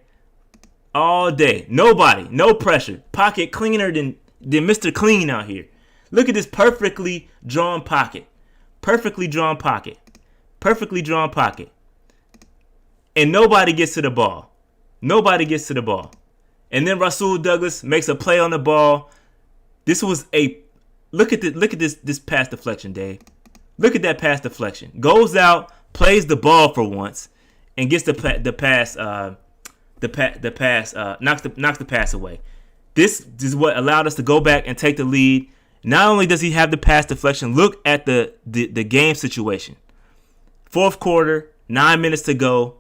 all day. Nobody, no pressure. Pocket cleaner than Mr. Clean out here. Look at this perfectly drawn pocket. And nobody gets to the ball. And then Rasul Douglas makes a play on the ball. This was look at this pass deflection, Dave. Look at that pass deflection. Goes out, plays the ball for once, and gets the pass. Knocks the pass away. This is what allowed us to go back and take the lead. Not only does he have the pass deflection, look at the game situation. 4th quarter, 9 minutes to go.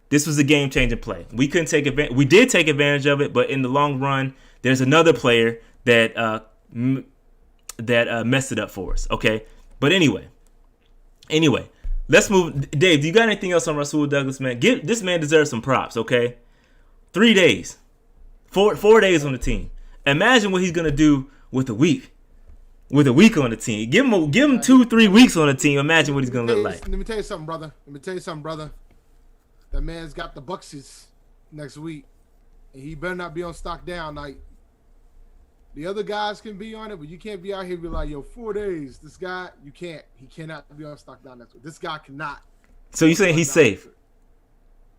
This was a game-changing play. We couldn't take advantage. We did take advantage of it, but in the long run, there's another player that messed it up for us. Okay, but anyway, let's move. Dave, do you got anything else on Rasul Douglas, man? This man deserves some props. Okay, 3 days, 4 days on the team. Imagine what he's gonna do with a week. with a week on the team. Give him 2-3 weeks on the team. Imagine what he's gonna look like. Let me tell you something, brother. That man's got the Buccaneers next week, and he better not be on stock down night. The other guys can be on it, but you can't be out here and be like, yo, 4 days. This guy, you can't. He cannot be on stock down next week. This guy cannot. So you saying he's safe?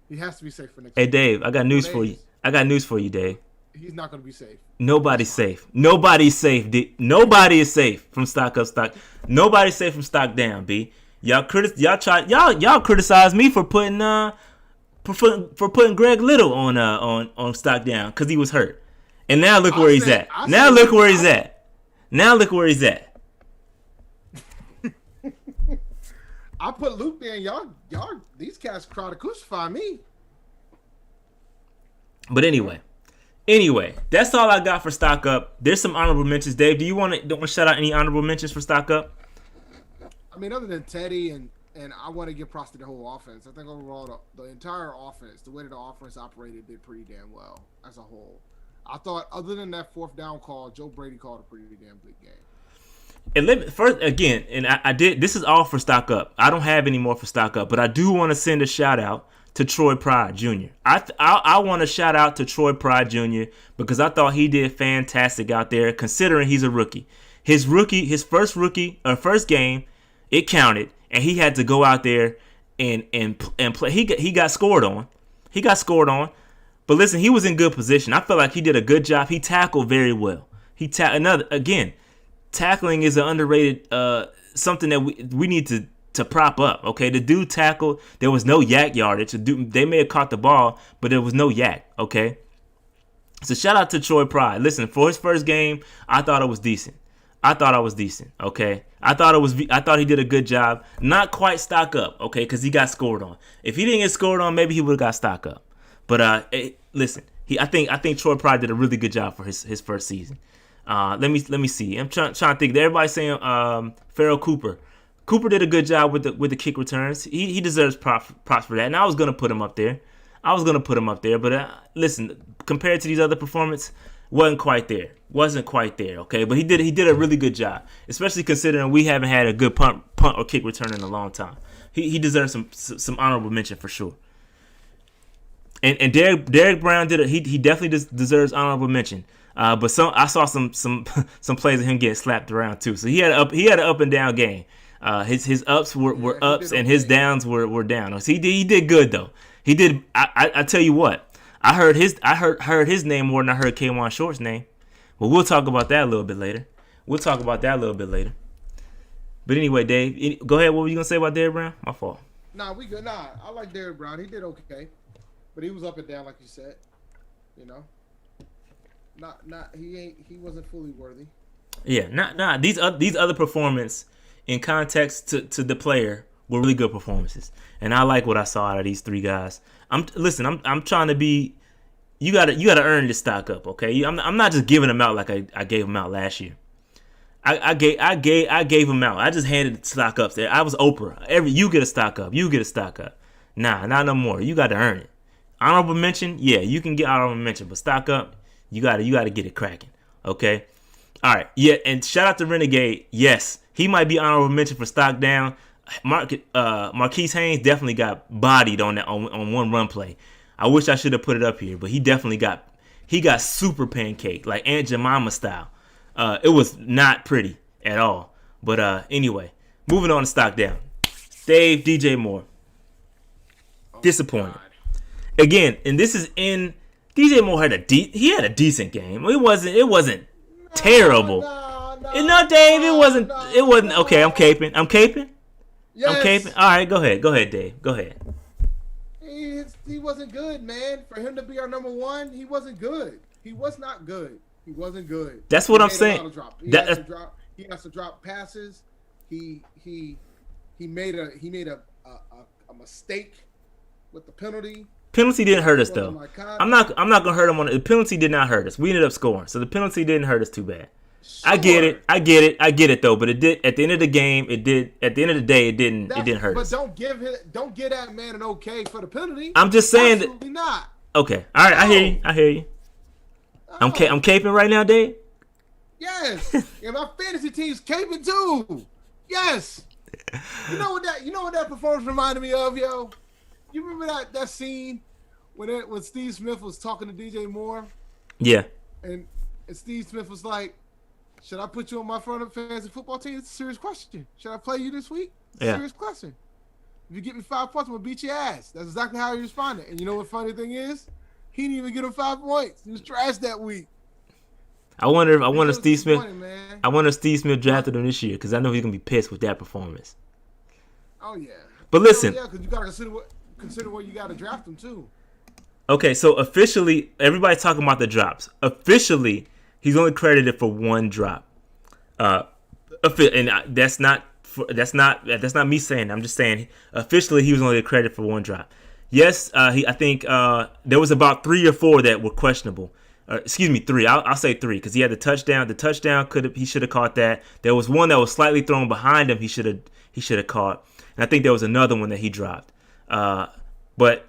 He has to be safe for next Hey, week. Dave, I got news for you. Dave. He's not going to be safe. Nobody's safe. Nobody's safe. Nobody is safe from stock up, stock. Nobody's safe from stock down. B. Y'all criticize me for putting Greg Little on stock down because he was hurt. And now look where he's at. Now look where he's at. I put Luke there, and y'all, these cats try to crucify me. But anyway, that's all I got for stock up. There's some honorable mentions. Dave, do you want to shout out any honorable mentions for stock up? I mean, other than Teddy and I want to give props to the whole offense. I think overall the entire offense, the way that the offense operated, did pretty damn well as a whole. I thought, other than that fourth down call, Joe Brady called a pretty damn good game. And I did. This is all for stock up. I don't have any more for stock up, but I do want to send a shout out to Troy Pride Jr. I want to shout out to Troy Pride Jr. because I thought he did fantastic out there, considering he's a rookie. His first game, it counted, and he had to go out there and play. He got scored on. But listen, he was in good position. I felt like he did a good job. He tackled very well. Tackling is an underrated something that we need to prop up. Okay, the dude tackled. There was no yak yardage. They may have caught the ball, but there was no yak. Okay, so shout out to Troy Pride. Listen, for his first game, I thought it was decent. Okay, I thought he did a good job. Not quite stock up. Okay, because he got scored on. If he didn't get scored on, maybe he would have got stock up. But listen, I think Troy Pride did a really good job for his first season. Let me see. I'm trying to think. Everybody's saying Farrell Cooper. Cooper did a good job with the kick returns. He deserves props for that. And I was gonna put him up there. But listen, compared to these other performances, wasn't quite there. Okay, but he did a really good job, especially considering we haven't had a good punt or kick return in a long time. He deserves some honorable mention for sure. And Derek Brown he definitely deserves honorable mention. But I saw some plays of him getting slapped around too. So he had an up and down game. His ups were ups and his downs were down. So he did good though. He did. I tell you what, I heard his name more than I heard K1 Short's name. But we'll talk about that a little bit later. But anyway, Dave, go ahead. What were you gonna say about Derek Brown? My fault. Nah, we good. Nah, I like Derek Brown. He did okay, but he was up and down like you said. You know. He wasn't fully worthy. Yeah, not these other performances in context to the player were really good performances, and I like what I saw out of these three guys. I'm trying to be. You gotta earn this stock up, okay? I'm not just giving them out like I gave them out last year. I gave them out. I just handed stock ups there. I was Oprah. You get a stock up. Nah, not no more. You got to earn it. Honorable mention, yeah, you can get honorable mention, but stock up. You gotta get it cracking, okay? All right, yeah, and shout out to Renegade. Yes, he might be honorable mention for stock down. Marquise Haynes definitely got bodied on one run play. I wish I should have put it up here, but he definitely got super pancaked, like Aunt Jemima style. It was not pretty at all. But anyway, moving on to stock down. Dave, DJ Moore, disappointed again, and this is in. DJ Moore had a decent game. It wasn't terrible. No, Dave, it wasn't. Okay, I'm caping. Yes. I'm caping. All right, go ahead, Dave. Go ahead. He wasn't good, man. For him to be our number one, he wasn't good. He was not good. He wasn't good. That's what I'm saying. He has to drop passes. He made a mistake with the penalty. Penalty didn't hurt us though. I'm not gonna hurt him on it. The penalty did not hurt us. We ended up scoring, so the penalty didn't hurt us too bad. Sure. I get it though. But it did at the end of the game. It did at the end of the day. It didn't hurt us. But don't give that man an okay for the penalty. I'm just saying Absolutely not. Okay, all right. I hear you. I'm caping right now, Dave. Yes. And my fantasy team's caping too. Yes. You know what that performance reminded me of, yo? You remember that scene when Steve Smith was talking to DJ Moore? Yeah. And Steve Smith was like, should I put you on my fantasy football team? It's a serious question. Should I play you this week? It's a serious question. If you get me 5 points, I'm going to beat your ass. That's exactly how he responded. And you know what funny thing is? He didn't even get him 5 points. He was trash that week. I wonder if Steve Smith drafted him this year, because I know he's going to be pissed with that performance. Oh, yeah. But listen. Yeah, because you got to consider where you got to draft him, too. Okay, so officially, everybody's talking about the drops. Officially, he's only credited for 1 drop. And that's not me saying. I'm just saying officially he was only credited for 1 drop. Yes, I think there was about 3 or 4 that were questionable. 3. I'll say 3 because he had the touchdown. The touchdown he should have caught that. There was one that was slightly thrown behind him. He should have caught. And I think there was another one that he dropped. But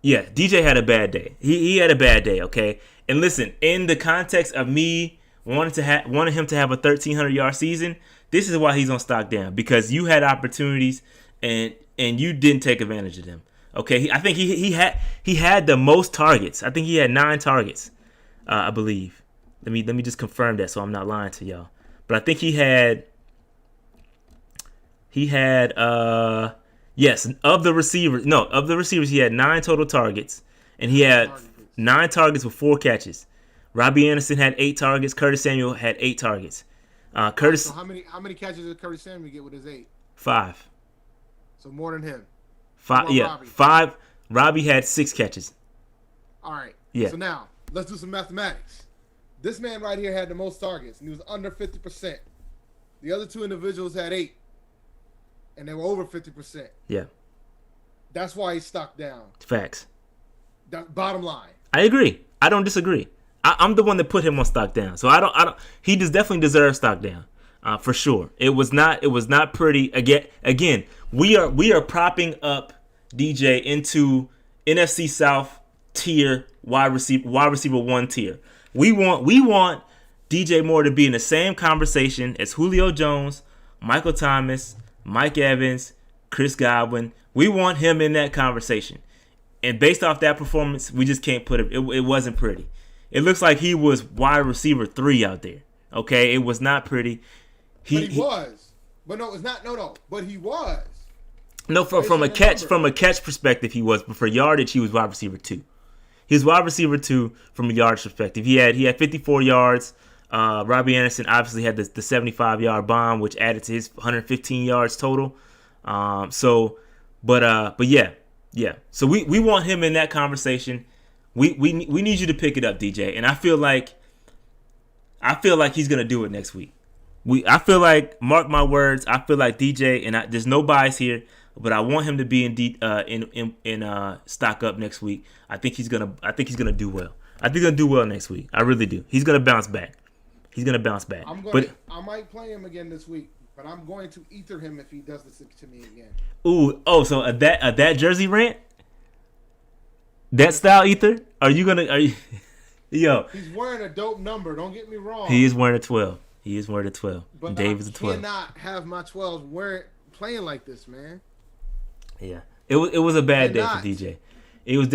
yeah, DJ had a bad day. He had a bad day. Okay, and listen, in the context of me wanting him to have a 1,300-yard season, this is why he's on stock down, because you had opportunities and you didn't take advantage of them. Okay, I think he had the most targets. I think he had 9 targets. I believe. Let me just confirm that so I'm not lying to y'all. But I think he had yes, of the receivers he had 9 total targets, and he had 9 targets with 4 catches. Robbie Anderson had 8 targets. Curtis Samuel had 8 targets. So how many catches did Curtis Samuel get with his 8? 5. So more than him. 5. Yeah, Robbie. 5. Robbie had 6 catches. All right. Yeah. So now let's do some mathematics. This man right here had the most targets, and he was under 50%. The other 2 individuals had 8, and they were over 50%. Yeah. That's why he's stuck down. Facts. Bottom line. I agree. I don't disagree. I'm the one that put him on stock down, so I don't. He definitely deserves stock down, for sure. It was not pretty. Again, we are propping up DJ into NFC South tier wide receiver 1 tier. We want DJ Moore to be in the same conversation as Julio Jones, Michael Thomas, Mike Evans, Chris Godwin. We want him in that conversation. And based off that performance, we just can't put it. It wasn't pretty. It looks like he was wide receiver 3 out there. Okay, it was not pretty. He was. But no, it's not. No. But he was. No, from a catch perspective, he was. But for yardage, he was wide receiver 2. He was wide receiver 2 from a yardage perspective. He had 54 yards. Robbie Anderson obviously had the 75-yard bomb, which added to his 115 yards total. But yeah. So we want him in that conversation. We need you to pick it up, DJ. And I feel like he's gonna do it next week. I feel like, mark my words, I feel like DJ, and there's no bias here, but I want him to be in stock up next week. I think he's gonna do well. I think he's gonna do well next week. I really do. He's gonna bounce back. I might play him again this week, but I'm going to ether him if he does this to me again. So that jersey rant, that style ether. Are you yo? He's wearing a dope number. Don't get me wrong. He is wearing a 12. But Dave is a 12. I cannot have my 12s playing like this, man. Yeah, it was a bad day for DJ. He was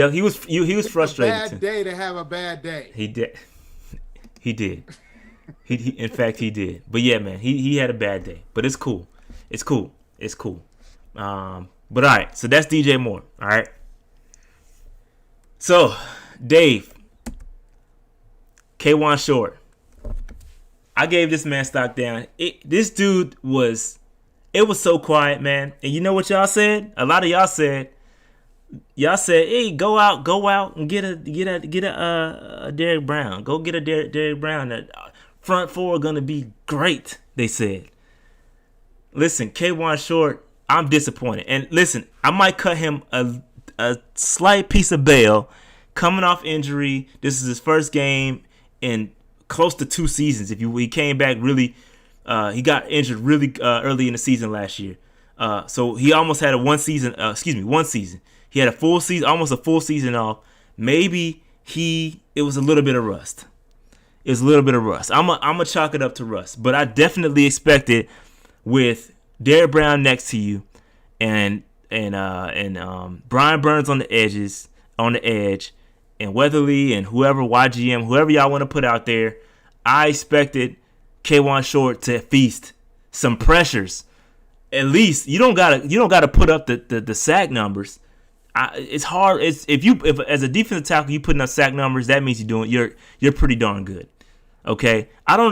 frustrated. It's a bad day to have a bad day. He did. In fact, he did. But yeah, man, he had a bad day. But it's cool. But all right, so that's DJ Moore. All right. So, Dave, K1 Short. I gave this man stock down. This dude was so quiet, man. And you know what y'all said? A lot of y'all said, hey, go out and get a Derrick Brown. Go get a Derrick Brown. That front 4 gonna be great, they said. Listen, K1 Short, I'm disappointed. And listen, I might cut him a slight piece of bail coming off injury. This is his first game in close to 2 seasons. He came back really, he got injured really early in the season last year. So he almost had one season. He had a full season, almost a full season off. Maybe it was a little bit of rust. is a little bit of rust. I'm gonna chalk it up to rust, but I definitely expected with Derrick Brown next to you, and Brian Burns on the edge, and Weatherly and whoever YGM, whoever y'all want to put out there. I expected K'Wan Short to feast some pressures. At least you don't gotta put up the sack numbers. It's hard. If as a defensive tackle you putting up sack numbers, that means you're pretty darn good. Okay, I don't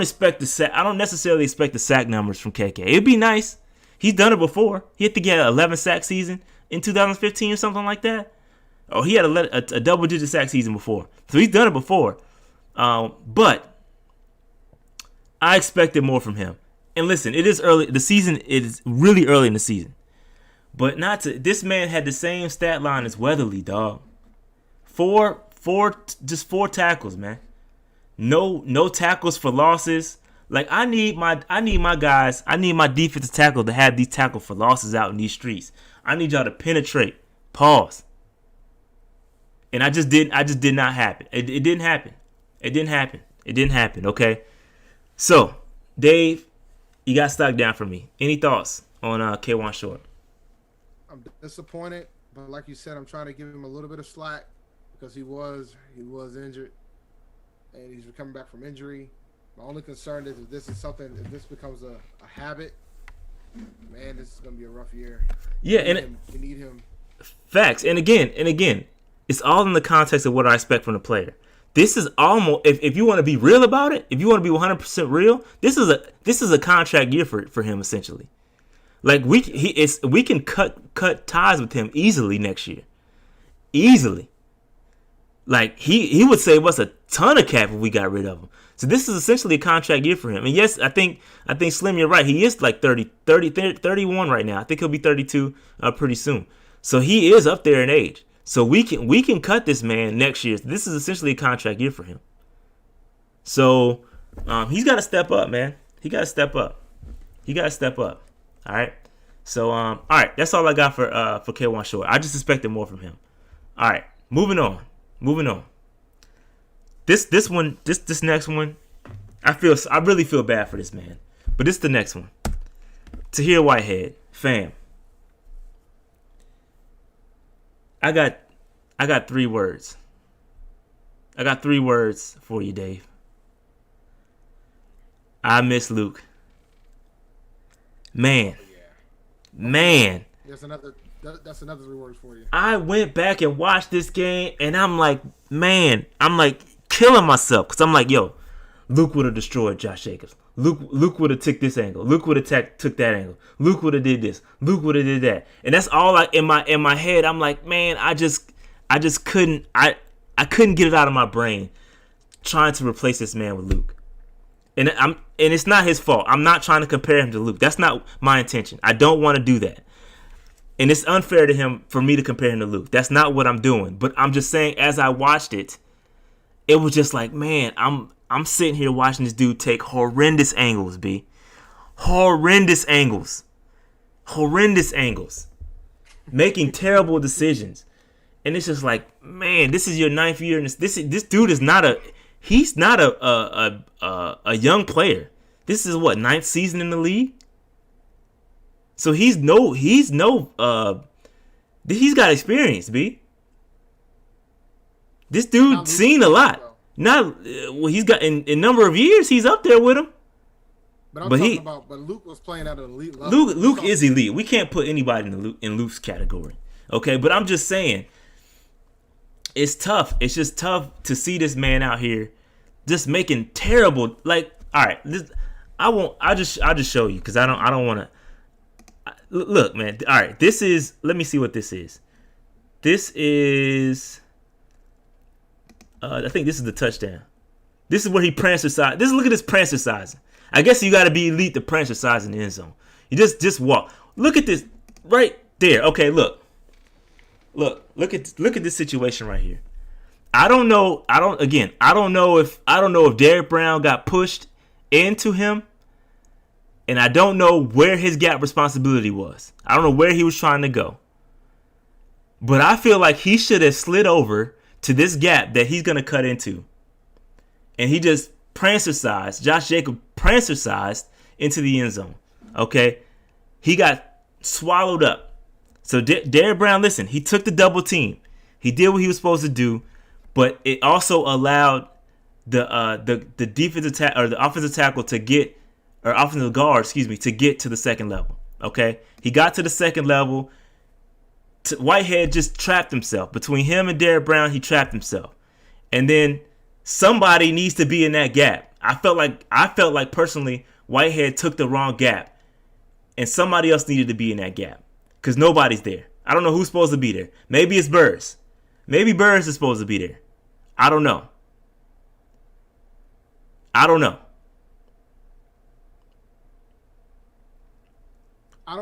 necessarily expect the sack numbers from KK. It'd be nice. He's done it before. He had to get an 11 sack season in 2015 or something like that. Oh, he had a double-digit sack season before. So he's done it before. But I expected more from him. And listen, it is early. The season is really early in the season. But this man had the same stat line as Weatherly, dog. Four tackles, man. No tackles for losses. Like I need my guys. I need my defensive tackle to have these tackle for losses out in these streets. I need y'all to penetrate. Pause. And I just did not happen. It didn't happen. It didn't happen. Okay. So, Dave, you got stuck down for me. Any thoughts on K'Wan Short? I'm disappointed, but like you said, I'm trying to give him a little bit of slack because he was injured, and he's coming back from injury. My only concern is if this becomes a habit, man, this is gonna be a rough year. Yeah, we need him. Facts. And again, it's all in the context of what I expect from the player. This is almost, if you want to be real about it, if you want to be 100% real, this is a contract year for him essentially. Like we can cut ties with him easily next year, easily. Like he would save us a ton of cap if we got rid of him. So this is essentially a contract year for him. And yes, I think Slim, you're right. He is like 31 right now. I think he'll be 32 pretty soon. So he is up there in age. So we can cut this man next year. This is essentially a contract year for him. So he's got to step up, man. He got to step up. All right. So all right, that's all I got for K'Wan Short. I just expected more from him. All right, moving on. This next one, I really feel bad for this man. But this is the next one. Tahir Whitehead, fam. I got 3 words. I got 3 words for you, Dave. I miss Luke. Man. That's another 3 words for you. I went back and watched this game, and I'm like killing myself because I'm like, yo, Luke would have destroyed Josh Jacobs. Luke would have took this angle. Luke would have took that angle. Luke would have did this. Luke would have did that. And that's all in my head. I'm like, man, I just couldn't get it out of my brain trying to replace this man with Luke. And it's not his fault. I'm not trying to compare him to Luke. That's not my intention. I don't want to do that. And it's unfair to him for me to compare him to Luke. That's not what I'm doing. But I'm just saying, as I watched it, it was just like, man, I'm sitting here watching this dude take horrendous angles, B. Horrendous angles. Making terrible decisions. And it's just like, man, this is your 9th year. And this dude is not a young player. This is what, 9th season in the league? So he's got experience, B. This dude's seen a lot. He's got in number of years he's up there with him. But Luke was playing at an elite level. Luke is elite. We can't put anybody in Luke's category. Okay, but I'm just saying it's tough. It's just tough to see this man out here just making terrible, like, all right, I'll just show you because I don't want to. Look, man. All right, let me see what this is. This is, I think this is the touchdown. This is where he prancer-sized. Look at this prancer-sizing. I guess you got to be elite to prancer-size in the end zone. You just walk. Look at this right there. Okay, look at this situation right here. I don't know if Derrick Brown got pushed into him. And I don't know where his gap responsibility was. I don't know where he was trying to go. But I feel like he should have slid over to this gap that he's going to cut into. And he just prancer-sized. Josh Jacobs prancer-sized into the end zone. Okay? He got swallowed up. So Derrick Brown, listen, he took the double team. He did what he was supposed to do, but it also allowed the defensive or the offensive tackle to get, or offensive guard, to get to the second level. Okay? He got to the second level. Whitehead just trapped himself. Between him and Derrick Brown, he trapped himself. And then somebody needs to be in that gap. I felt like personally, Whitehead took the wrong gap. And somebody else needed to be in that gap. Because nobody's there. I don't know who's supposed to be there. Maybe it's Burrs. Maybe Burrs is supposed to be there. I don't know. I don't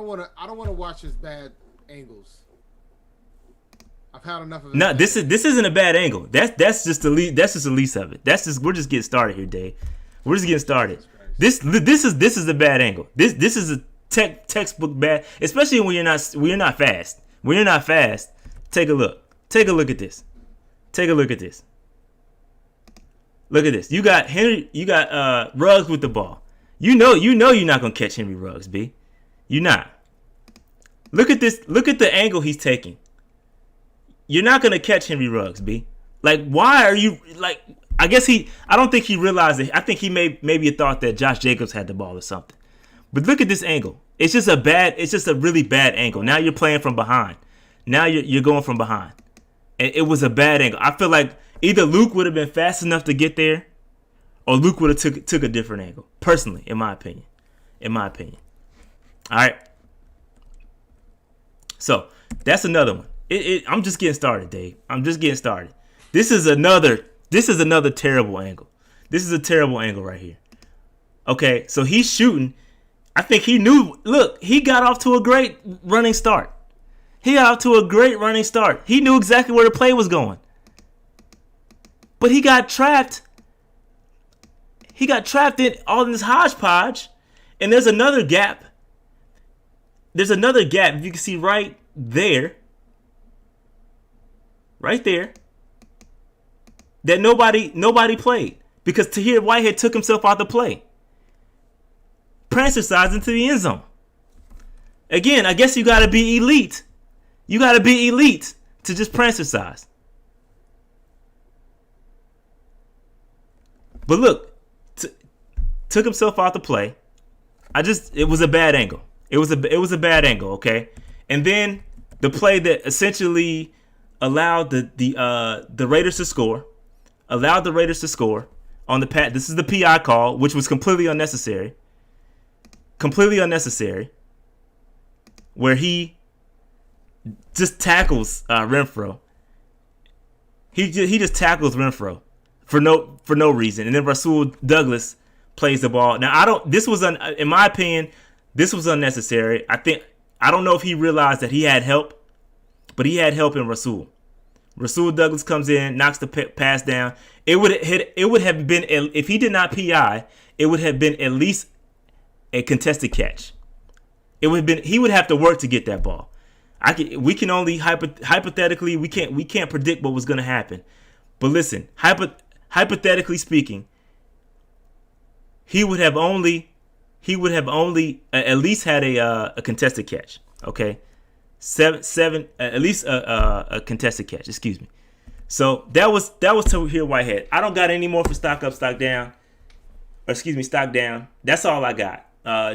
want to watch his bad angles. I've had enough of it. No, this isn't a bad angle. That's just the least of it. We're just getting started here, Dave. We're just getting started. This is a bad angle. This is a textbook bad, especially when you're not fast. When you're not fast, take a look. Take a look at this. Take a look at this. Look at this. You got Ruggs with the ball. You know you're not gonna catch Henry Ruggs, B. You're not. Look at this. Look at the angle he's taking. You're not gonna catch Henry Ruggs, B. Like, why are you like? I don't think he realized it. I think he maybe thought that Josh Jacobs had the ball or something. But look at this angle. It's just a really bad angle. Now you're playing from behind. Now you're going from behind. And it was a bad angle. I feel like either Luke would have been fast enough to get there, or Luke would have took a different angle. Personally, in my opinion. All right. So that's another one. I'm just getting started, Dave. I'm just getting started. This is another terrible angle. This is a terrible angle right here. Okay, so he's shooting. I think he knew. Look, he got off to a great running start. He knew exactly where the play was going. But he got trapped. He got trapped in all this hodgepodge. And there's another gap. If you can see right there. Right there. That nobody played. Because Tahir Whitehead took himself out the play. Prancer-sized into the end zone. Again, I guess you got to be elite. You got to be elite to just prancer-size. But look, took himself out the play. It was a bad angle. It was a bad angle, okay? And then the play that essentially allowed the Raiders to score. Allowed the Raiders to score on the pat. This is the PI call, which was completely unnecessary. Where he just tackles Renfro. He just tackles Renfro for no reason, and then Rasul Douglas plays the ball. Now in my opinion, this was unnecessary. I don't know if he realized that he had help, but he had help in Rasul. Rasul Douglas comes in, knocks the pass down. It would have been, if he did not PI, it would have been at least a contested catch. He would have to work to get that ball. We can only hypothetically, we can't predict what was going to happen. But listen, hypothetically speaking, he would have only at least had a contested catch. Okay, seven at least a contested catch. Excuse me. So that was Tahir Whitehead. I don't got any more for stock up, stock down. Or excuse me, stock down. That's all I got.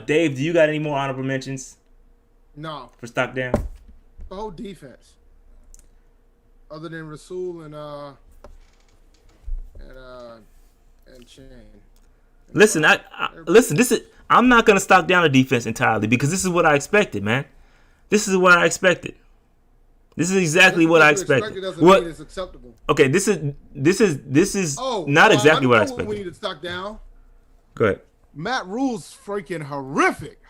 Dave, do you got any more honorable mentions? No. For stock down? The whole defense. Other than Rasul and Chinn. Listen, I'm not gonna stock down the defense entirely because this is what I expected, man. This is what I expected. This is exactly what I expected. What? Mean it's acceptable. Okay, this is not exactly what I expected. We need to stock down. Go ahead. Matt Rule's freaking horrific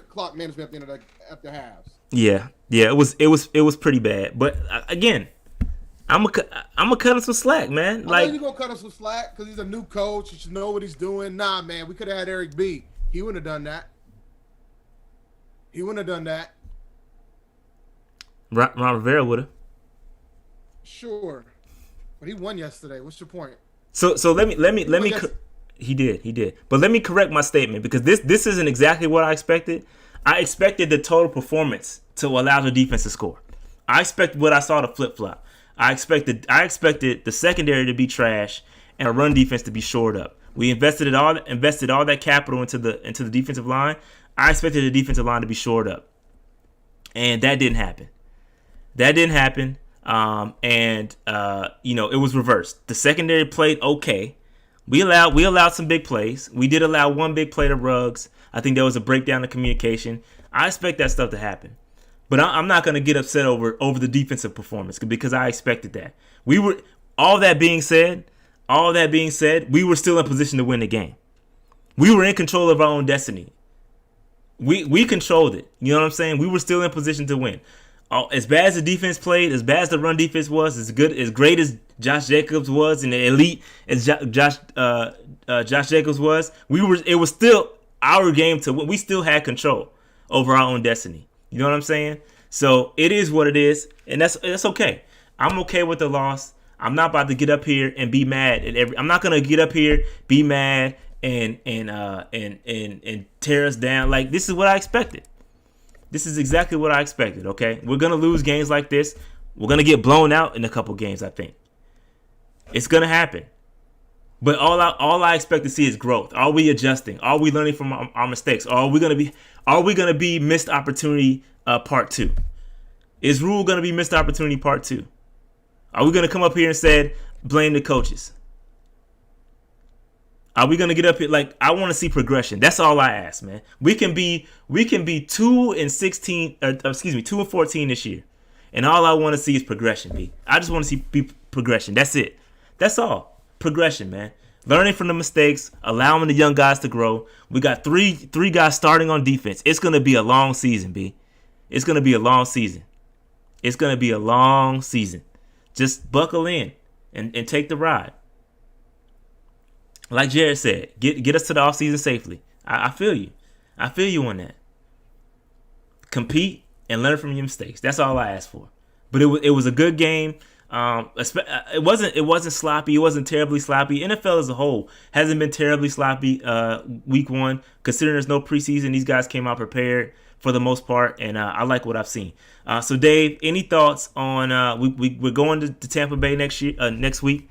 clock management at the halves. Yeah, it was pretty bad. But again, I'm gonna cut him some slack, man. I know you gonna cut him some slack because he's a new coach. He should know what he's doing. Nah, man, we could have had Eric B. He wouldn't have done that. Ron Rivera would have. Sure, but he won yesterday. What's your point? So let me. He did. But let me correct my statement because this isn't exactly what I expected. I expected the total performance to allow the defense to score. I expected what I saw to flip flop. I expected the secondary to be trash and a run defense to be shored up. We invested all that capital into the defensive line. I expected the defensive line to be shored up, and that didn't happen. It was reversed. The secondary played okay. We allowed some big plays. We did allow one big play to Ruggs. I think there was a breakdown in communication. I expect that stuff to happen. But I'm not going to get upset over the defensive performance because I expected that. All that being said, we were still in position to win the game. We were in control of our own destiny. We controlled it. You know what I'm saying? We were still in position to win. As bad as the defense played, as bad as the run defense was, as great as Josh Jacobs was, and the elite as Josh Jacobs was, it was still our game to win. We still had control over our own destiny. You know what I'm saying? So it is what it is, and that's okay. I'm okay with the loss. I'm not about to get up here and be mad at I'm not gonna get up here, be mad, and tear us down. Like, this is what I expected. This is exactly what I expected, okay? We're going to lose games like this. We're going to get blown out in a couple games, I think. It's going to happen. But all I expect to see is growth. Are we adjusting? Are we learning from our mistakes? Are we going to be missed opportunity part 2? Is Rule going to be missed opportunity part 2? Are we going to come up here and say blame the coaches? Are we gonna get up here? Like, I want to see progression. That's all I ask, man. We can be 2-14 this year, and all I want to see is progression. B. I just want to see progression. That's it. That's all. Progression, man. Learning from the mistakes, allowing the young guys to grow. We got three guys starting on defense. It's gonna be a long season, B. It's gonna be a long season. Just buckle in and take the ride. Like Jared said, get us to the offseason safely. I feel you. I feel you on that. Compete and learn from your mistakes. That's all I asked for. But it was a good game. It wasn't sloppy. It wasn't terribly sloppy. NFL as a whole hasn't been terribly sloppy week 1. Considering there's no preseason, these guys came out prepared for the most part, and I like what I've seen. So Dave, any thoughts on we're going to Tampa Bay next week?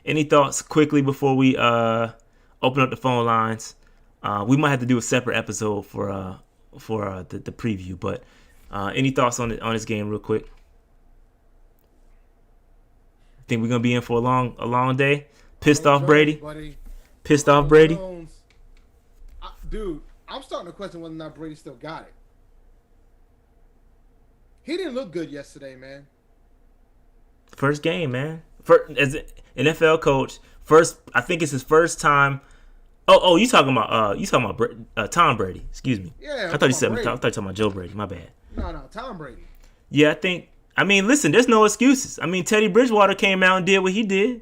Any thoughts quickly before we open up the phone lines? We might have to do a separate episode for the preview, but any thoughts on this game real quick? Think we're gonna be in for a long day? Pissed off Brady? Pissed off Brady? Dude, I'm starting to question whether or not Brady still got it. He didn't look good yesterday, man. First game, man. As an NFL coach, I think it's his first time. Oh, you talking about Tom Brady? Excuse me. Yeah, I thought you talking about Joe Brady. My bad. No, Tom Brady. Yeah, listen, there's no excuses. Teddy Bridgewater came out and did what he did.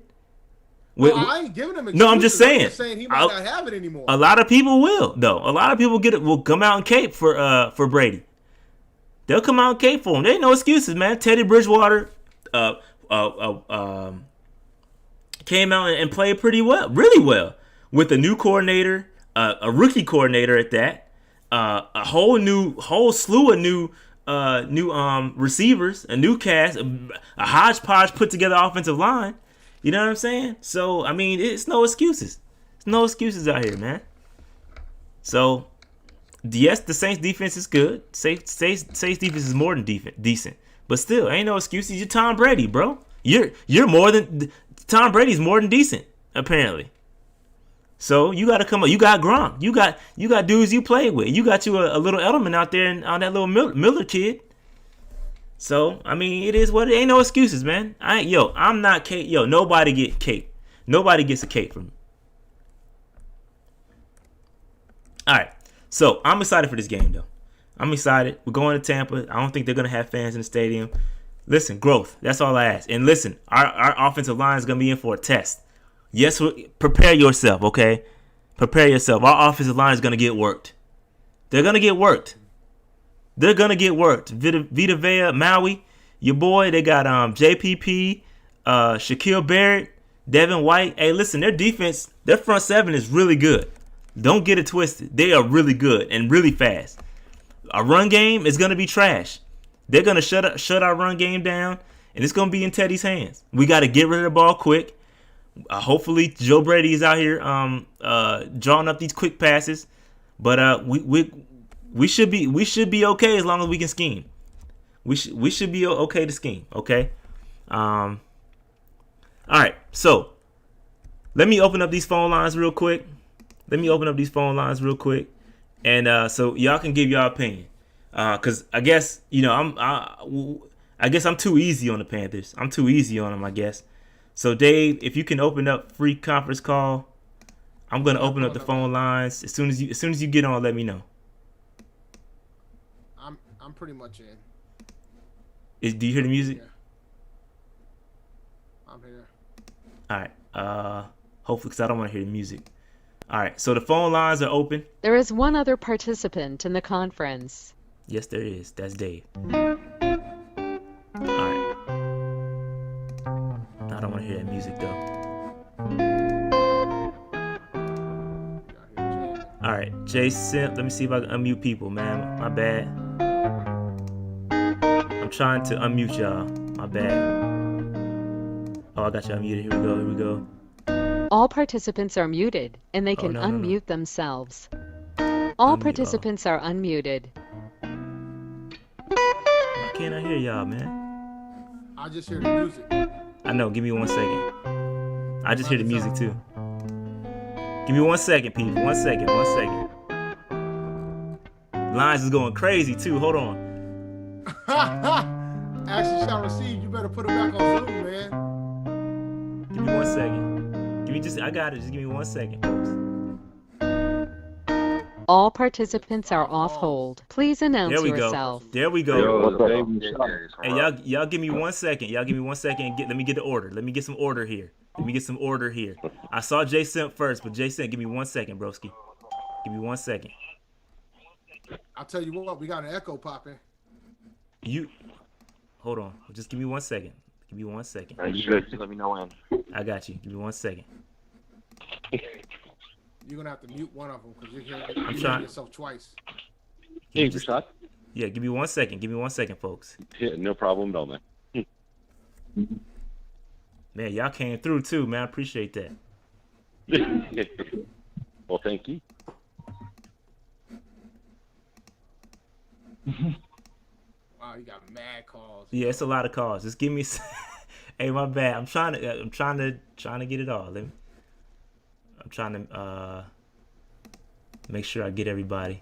I ain't giving him excuses. No, I'm just saying he might not have it anymore. A lot of people will, though. A lot of people will come out and cape for Brady. They'll come out and cape for him. There ain't no excuses, man. Teddy Bridgewater came out and played pretty well, really well, with a new coordinator, a rookie coordinator at that, a whole slew of new receivers, a new cast, a hodgepodge put together offensive line. You know what I'm saying? So it's no excuses. There's no excuses out here, man. So yes, the Saints defense is good. Saints defense is more than decent, but still, ain't no excuses. You're Tom Brady, bro. You're more than Tom Brady's more than decent, apparently. So you got to come up. You got Gronk. You got dudes you play with. You got a little element out there on that little Miller kid. So it is what it. Ain't no excuses, man. I'm not cake. Nobody get cake. Nobody gets a cake from me. All right. So I'm excited for this game, though. I'm excited. We're going to Tampa. I don't think they're gonna have fans in the stadium. Listen, growth. That's all I ask. And listen, our offensive line is gonna be in for a test. Yes, prepare yourself, okay? Prepare yourself. Our offensive line is gonna get worked. They're gonna get worked. Vita Vea, Maui, your boy. They got JPP, Shaquille Barrett. Devin White. Hey, listen, their defense, their front seven is really good. Don't get it twisted. They are really good and really fast. Our run game is gonna be trash. They're gonna shut our run game down, and it's gonna be in Teddy's hands. We got to get rid of the ball quick. Hopefully, Joe Brady is out here drawing up these quick passes. But we should be okay as long as we can scheme. We should be okay to scheme. Okay. All right. So let me open up these phone lines real quick. And so y'all can give y'all opinion. Cause I guess I guess I'm too easy on the Panthers. I'm too easy on them, I guess. So Dave, if you can open up free conference call, I'm gonna open up the phone lines as soon as you get on. Let me know. I'm pretty much in. Do you hear the music? Yeah. I'm here. All right. Hopefully, because I don't want to hear the music. All right. So the phone lines are open. There is one other participant in the conference. Yes, there is. That's Dave. All right. I don't want to hear that music though. All right, Jason. Let me see if I can unmute people, man. My bad. I'm trying to unmute y'all. My bad. Oh, I got you unmuted. Here we go. All participants are muted, and they can unmute themselves. All participants are unmuted. Why can't I hear y'all, man? I just hear the music. I know. Give me 1 second. I just hear the music too. Give me 1 second, people. 1 second. Lines is going crazy too. Hold on. Action shall receive. You better put it back on Zoom, man. Give me 1 second. I got it. Just give me 1 second, folks. All participants are off hold. Please announce yourself. There we go. Yo, hey, y'all give me 1 second. Let me get the order. Let me get some order here. I saw Jay Simp first, but Jay Simp, give me 1 second, broski. Give me 1 second. I'll tell you what, we got an echo popping. Hold on. Just give me 1 second. You good? Just let me know when. I got you. Give me 1 second. You're gonna have to mute one of them because you're trying. hearing yourself twice. Hey, Rashad. Yeah, give me 1 second. Give me 1 second, folks. Yeah, no problem at all, man. Man, y'all came through too, man. I appreciate that. Well, thank you. Wow, you got mad calls. Yeah, it's a lot of calls. Just give me. Hey, my bad. I'm trying to get it all. I'm trying to make sure I get everybody.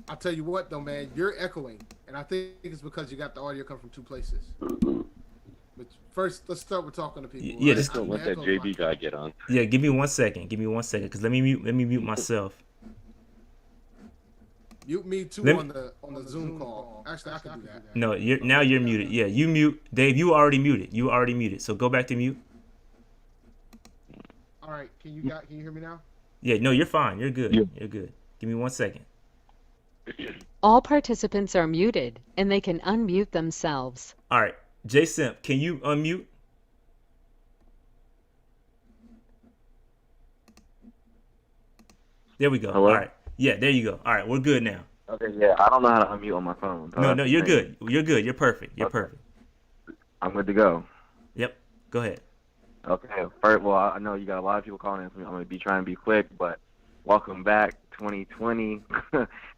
I'll tell you what, though, man, you're echoing, and I think it's because you got the audio come from two places. But first, let's start with talking to people. Yeah, just don't let that JB guy get on. Yeah, give me 1 second. Because let me mute myself. Mute me too on the Zoom call. Actually, I can do that. No, you're muted. Yeah, you mute. Dave, you already muted. So go back to mute. All right, can you hear me now? Yeah, no, you're fine. You're good. Yeah. You're good. Give me 1 second. All participants are muted, and they can unmute themselves. All right, J Simp, can you unmute? There we go. Hello? All right. Yeah, there you go. All right, we're good now. Okay, yeah, I don't know how to unmute on my phone. No, you're good. You're good. You're perfect. Perfect. I'm good to go. Yep. Go ahead. Okay. First, well, I know you got a lot of people calling in. So I'm going to be trying to be quick, but welcome back, 2020.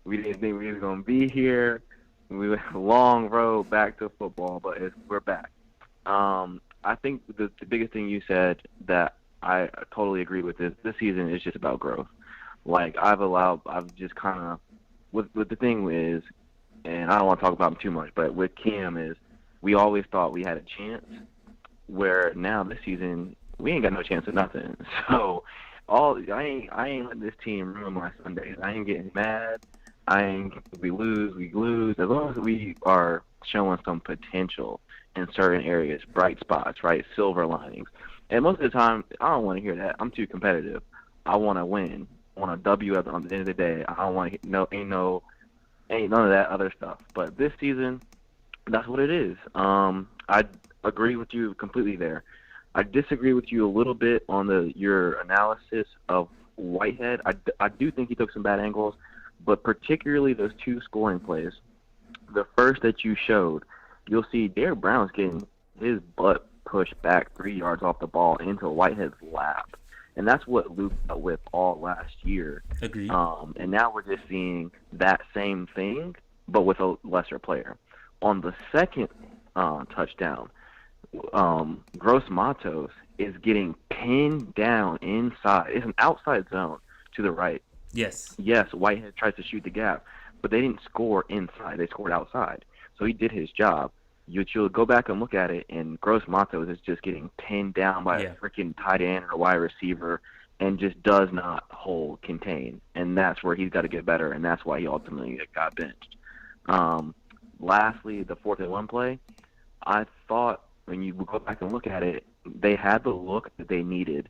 We didn't think we were going to be here. We went a long road back to football, but we're back. I think the biggest thing you said that I totally agree with is this season is just about growth. Like, I've just kind of, what the thing is, and I don't want to talk about him too much, but with Cam is we always thought we had a chance, where now this season we ain't got no chance of nothing. So I ain't letting this team ruin my Sundays. I ain't getting mad. We lose. As long as we are showing some potential in certain areas, bright spots, right, silver linings. And most of the time, I don't want to hear that. I'm too competitive. I want to win. I want a W at the end of the day. I don't want to ain't none of that other stuff. But this season, that's what it is. I agree with you completely there. I disagree with you a little bit on your analysis of Whitehead. I do think he took some bad angles, but particularly those 2 scoring plays. The first that you showed, you'll see Derrick Brown's getting his butt pushed back 3 yards off the ball into Whitehead's lap. And that's what Luke dealt with all last year. Agreed. And now we're just seeing that same thing, but with a lesser player. On the second touchdown, Gross Matos is getting pinned down inside. It's an outside zone to the right. Yes. Yes, Whitehead tries to shoot the gap, but they didn't score inside. They scored outside. So he did his job. You'll go back and look at it, and Gross Matos is just getting pinned down by a freaking tight end or a wide receiver and just does not contain. And that's where he's got to get better, and that's why he ultimately got benched. Lastly, the 4th and 1 play, I thought when you go back and look at it, they had the look that they needed.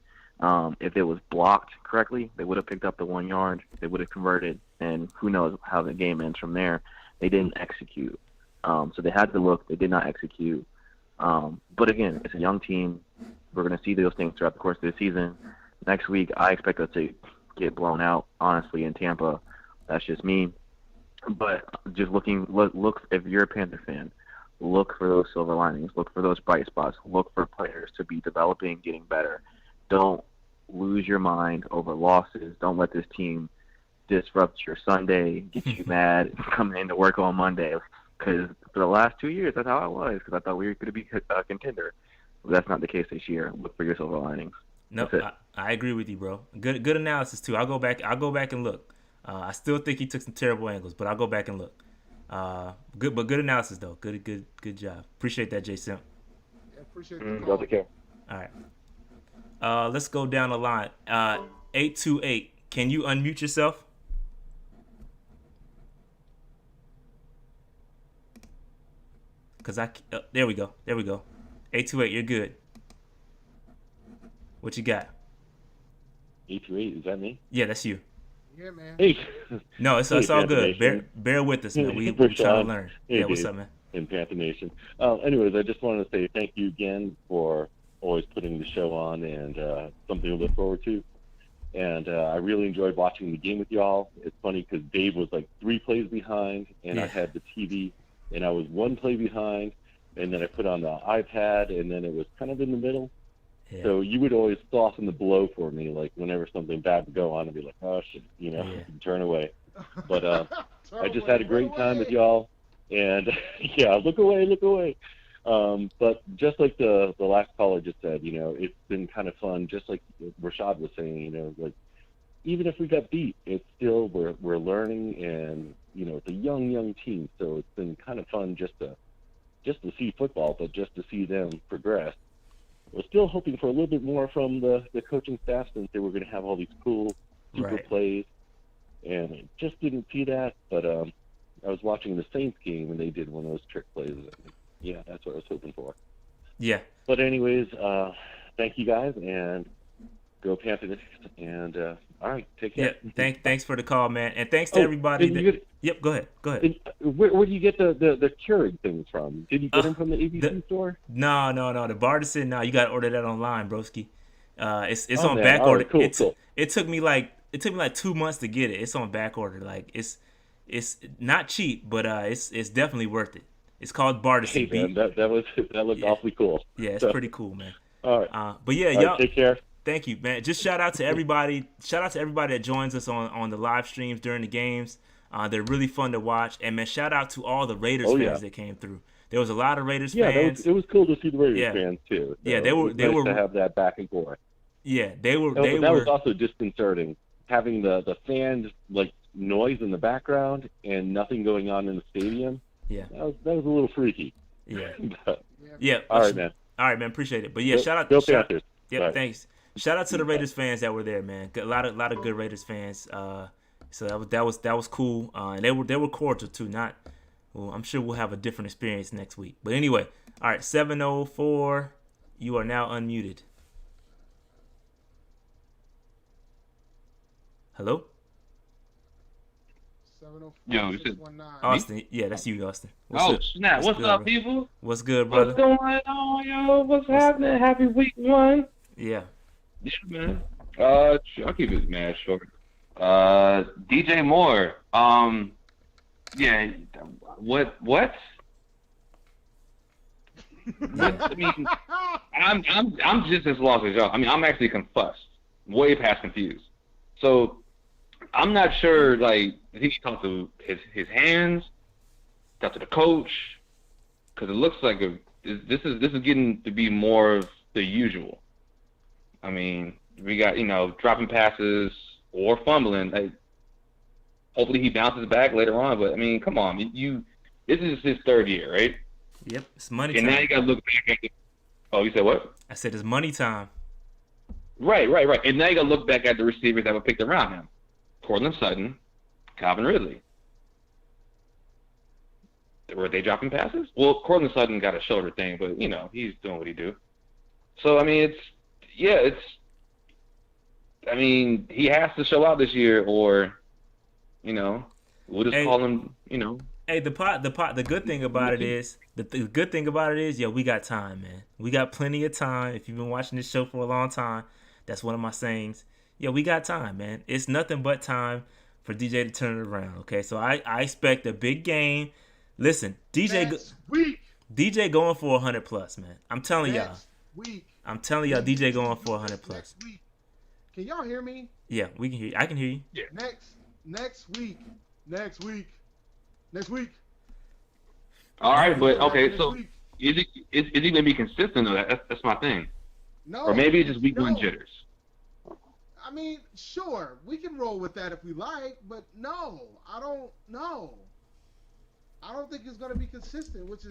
If it was blocked correctly, they would have picked up the 1 yard. They would have converted, and who knows how the game ends from there. They didn't execute. So they had the look. They did not execute. But again, it's a young team. We're going to see those things throughout the course of the season. Next week, I expect us to get blown out, honestly, in Tampa. That's just me. But just look, if you're a Panther fan, look for those silver linings. Look for those bright spots. Look for players to be developing, getting better. Don't lose your mind over losses. Don't let this team disrupt your Sunday, get you mad, coming into work on Monday. Because for the last 2 years, that's how I was, because I thought we were going to be a contender. But that's not the case this year. Look for your silver linings. No, I agree with you, bro. Good analysis too. I'll go back and look. I still think he took some terrible angles, but I'll go back and look. Good analysis though. Good job. Appreciate that, Jason. Yeah, appreciate the call. All right. Let's go down the line. 828. Can you unmute yourself? Cause there we go. 828. You're good. What you got? 828. Is that me? Yeah, that's you. Yeah, man. Hey. No, it's all good. Bear with us, man. We're trying to learn. Hey, yeah, what's Dave, up, man? In Panther Nation. Anyways, I just wanted to say thank you again for always putting the show on and something to look forward to. And I really enjoyed watching the game with y'all. It's funny because Dave was like 3 plays behind, and I had the TV, and I was 1 play behind, and then I put on the iPad, and then it was kind of in the middle. Yeah. So you would always soften the blow for me, like whenever something bad would go on, I'd be like, oh, shit, turn away. But I just had a great time with y'all, and look away. But just like the last caller just said, it's been kind of fun, just like Rashad was saying, like even if we got beat, it's still we're learning, and it's a young team, so it's been kind of fun just to see football, but just to see them progress. We're still hoping for a little bit more from the coaching staff, since they were going to have all these cool super plays, and I just didn't see that. But I was watching the Saints game, and they did one of those trick plays. Yeah, that's what I was hoping for. Yeah. But anyways, thank you guys, and go Panthers. And all right, take care. Yeah, thanks for the call, man, and thanks to everybody. Yep, go ahead. Where do you get the Keurig things from? Did you get them from the ABC store? No. The Bartison. No, you got to order that online, broski. It's on man. back order. Right, cool. It took me like 2 months to get it. It's on back order. Like it's not cheap, but it's definitely worth it. It's called Bartison. Hey, man, that looked awfully cool. Yeah, it's pretty cool, man. All right. But yeah, y'all right, take care. Thank you, man. Just shout out to everybody. Shout out to everybody that joins us on the live streams during the games. They're really fun to watch. And man, shout out to all the Raiders fans that came through. There was a lot of Raiders fans. It was cool to see the Raiders fans too. So they were to have that back and forth. Yeah, they were. That was also disconcerting, having the fans like noise in the background and nothing going on in the stadium. Yeah, that was a little freaky. Yeah. Yeah. All right, man. All right, man. Appreciate it. But yeah, shout out. Go Panthers. Yeah, thanks. Shout out to the Raiders fans that were there, man. A lot of good Raiders fans. So that was cool. And they were cordial too. I'm sure we'll have a different experience next week. But anyway, all right, 704. You are now unmuted. Hello. Yo, you said Austin. Yeah, that's you, Austin. Snap. What's good, up, bro? people? What's good, brother? What's going on, yo? What's happening? Happy week 1. Yeah. Yeah, man. I'll keep it mad short. DJ Moore. Yeah. What? I mean, I'm just as lost as y'all. I mean, I'm actually confussed, way past confused. So I'm not sure. Like, did he talk to his hands? Talk to the coach? Because it looks like this is getting to be more of the usual. I mean, we got dropping passes or fumbling. Like, hopefully he bounces back later on. But I mean, come on, this is his 3rd year, right? Yep, it's money time. And now you got to look back at Oh, you said what? I said it's money time. Right. And now you got to look back at the receivers that were picked around him. Cortland Sutton, Calvin Ridley. Were they dropping passes? Well, Cortland Sutton got a shoulder thing, but, he's doing what he do. So, I mean, I mean, he has to show out this year or, we'll just call him, Hey, the good thing about it is, yeah, we got time, man. We got plenty of time. If you've been watching this show for a long time, that's one of my sayings. Yeah, we got time, man. It's nothing but time for DJ to turn it around, okay? So I expect a big game. Listen, DJ going for 100+, man. I'm telling y'all. I'm telling y'all, DJ going for 100+. Next week. Can y'all hear me? Yeah, we can hear you. I can hear you. Yeah. Next week. All right, but okay, so is he going to be consistent though? That's my thing. No. Or maybe it's just week 1 jitters. I mean, sure, we can roll with that if we like, but no, I don't know. I don't think it's going to be consistent, which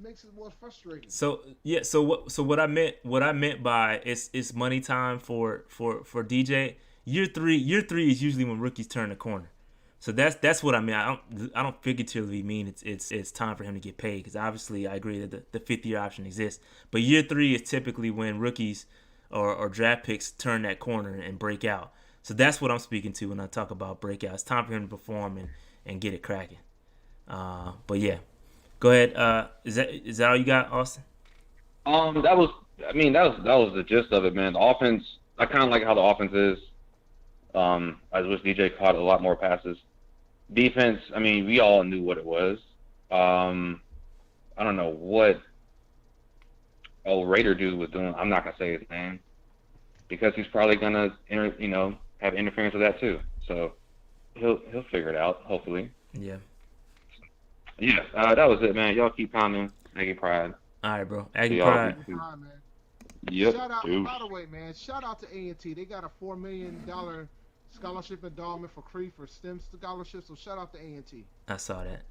makes it more frustrating. So what I meant by it's money time for DJ. Year three is usually when rookies turn the corner. So that's what I mean. I don't figuratively mean it's time for him to get paid, because obviously I agree that the 5th year option exists. But year 3 is typically when rookies or draft picks turn that corner and break out. So that's what I'm speaking to when I talk about breakout. It's time for him to perform and get it cracking. But yeah, go ahead. Is that all you got, Austin? That was the gist of it, man. The offense, I kind of like how the offense is. I wish DJ caught a lot more passes. Defense, I mean, we all knew what it was. I don't know what old Raider dude was doing. I'm not gonna say his name because he's probably gonna have interference with that too. So he'll figure it out, hopefully. Yeah. Yeah, that was it, man. Y'all keep pounding Aggie Pride. All right, bro. Aggie Pride. Yep. Shout out, by the way, man. Shout out to A&T. They got a $4 million scholarship endowment for Cree for STEM scholarships. So shout out to A&T. I saw that.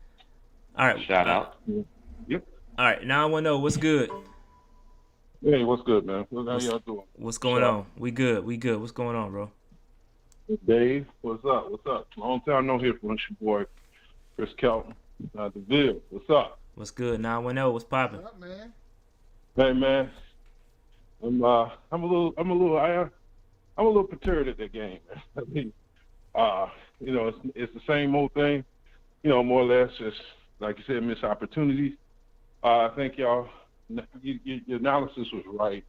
All right. Shout out. Yep. All right. Now I want to know what's good. Hey, what's good, man? How y'all doing? What's going on? We good. What's going on, bro? Dave, what's up? Long time no hear from your boy, Chris Kelton. The Ville, what's up? What's good? 910, what's popping? What's up, man? Hey, man. I'm a little perturbed at that game. I mean, it's the same old thing. More or less, just like you said, missed opportunities. I think y'all, your analysis was right.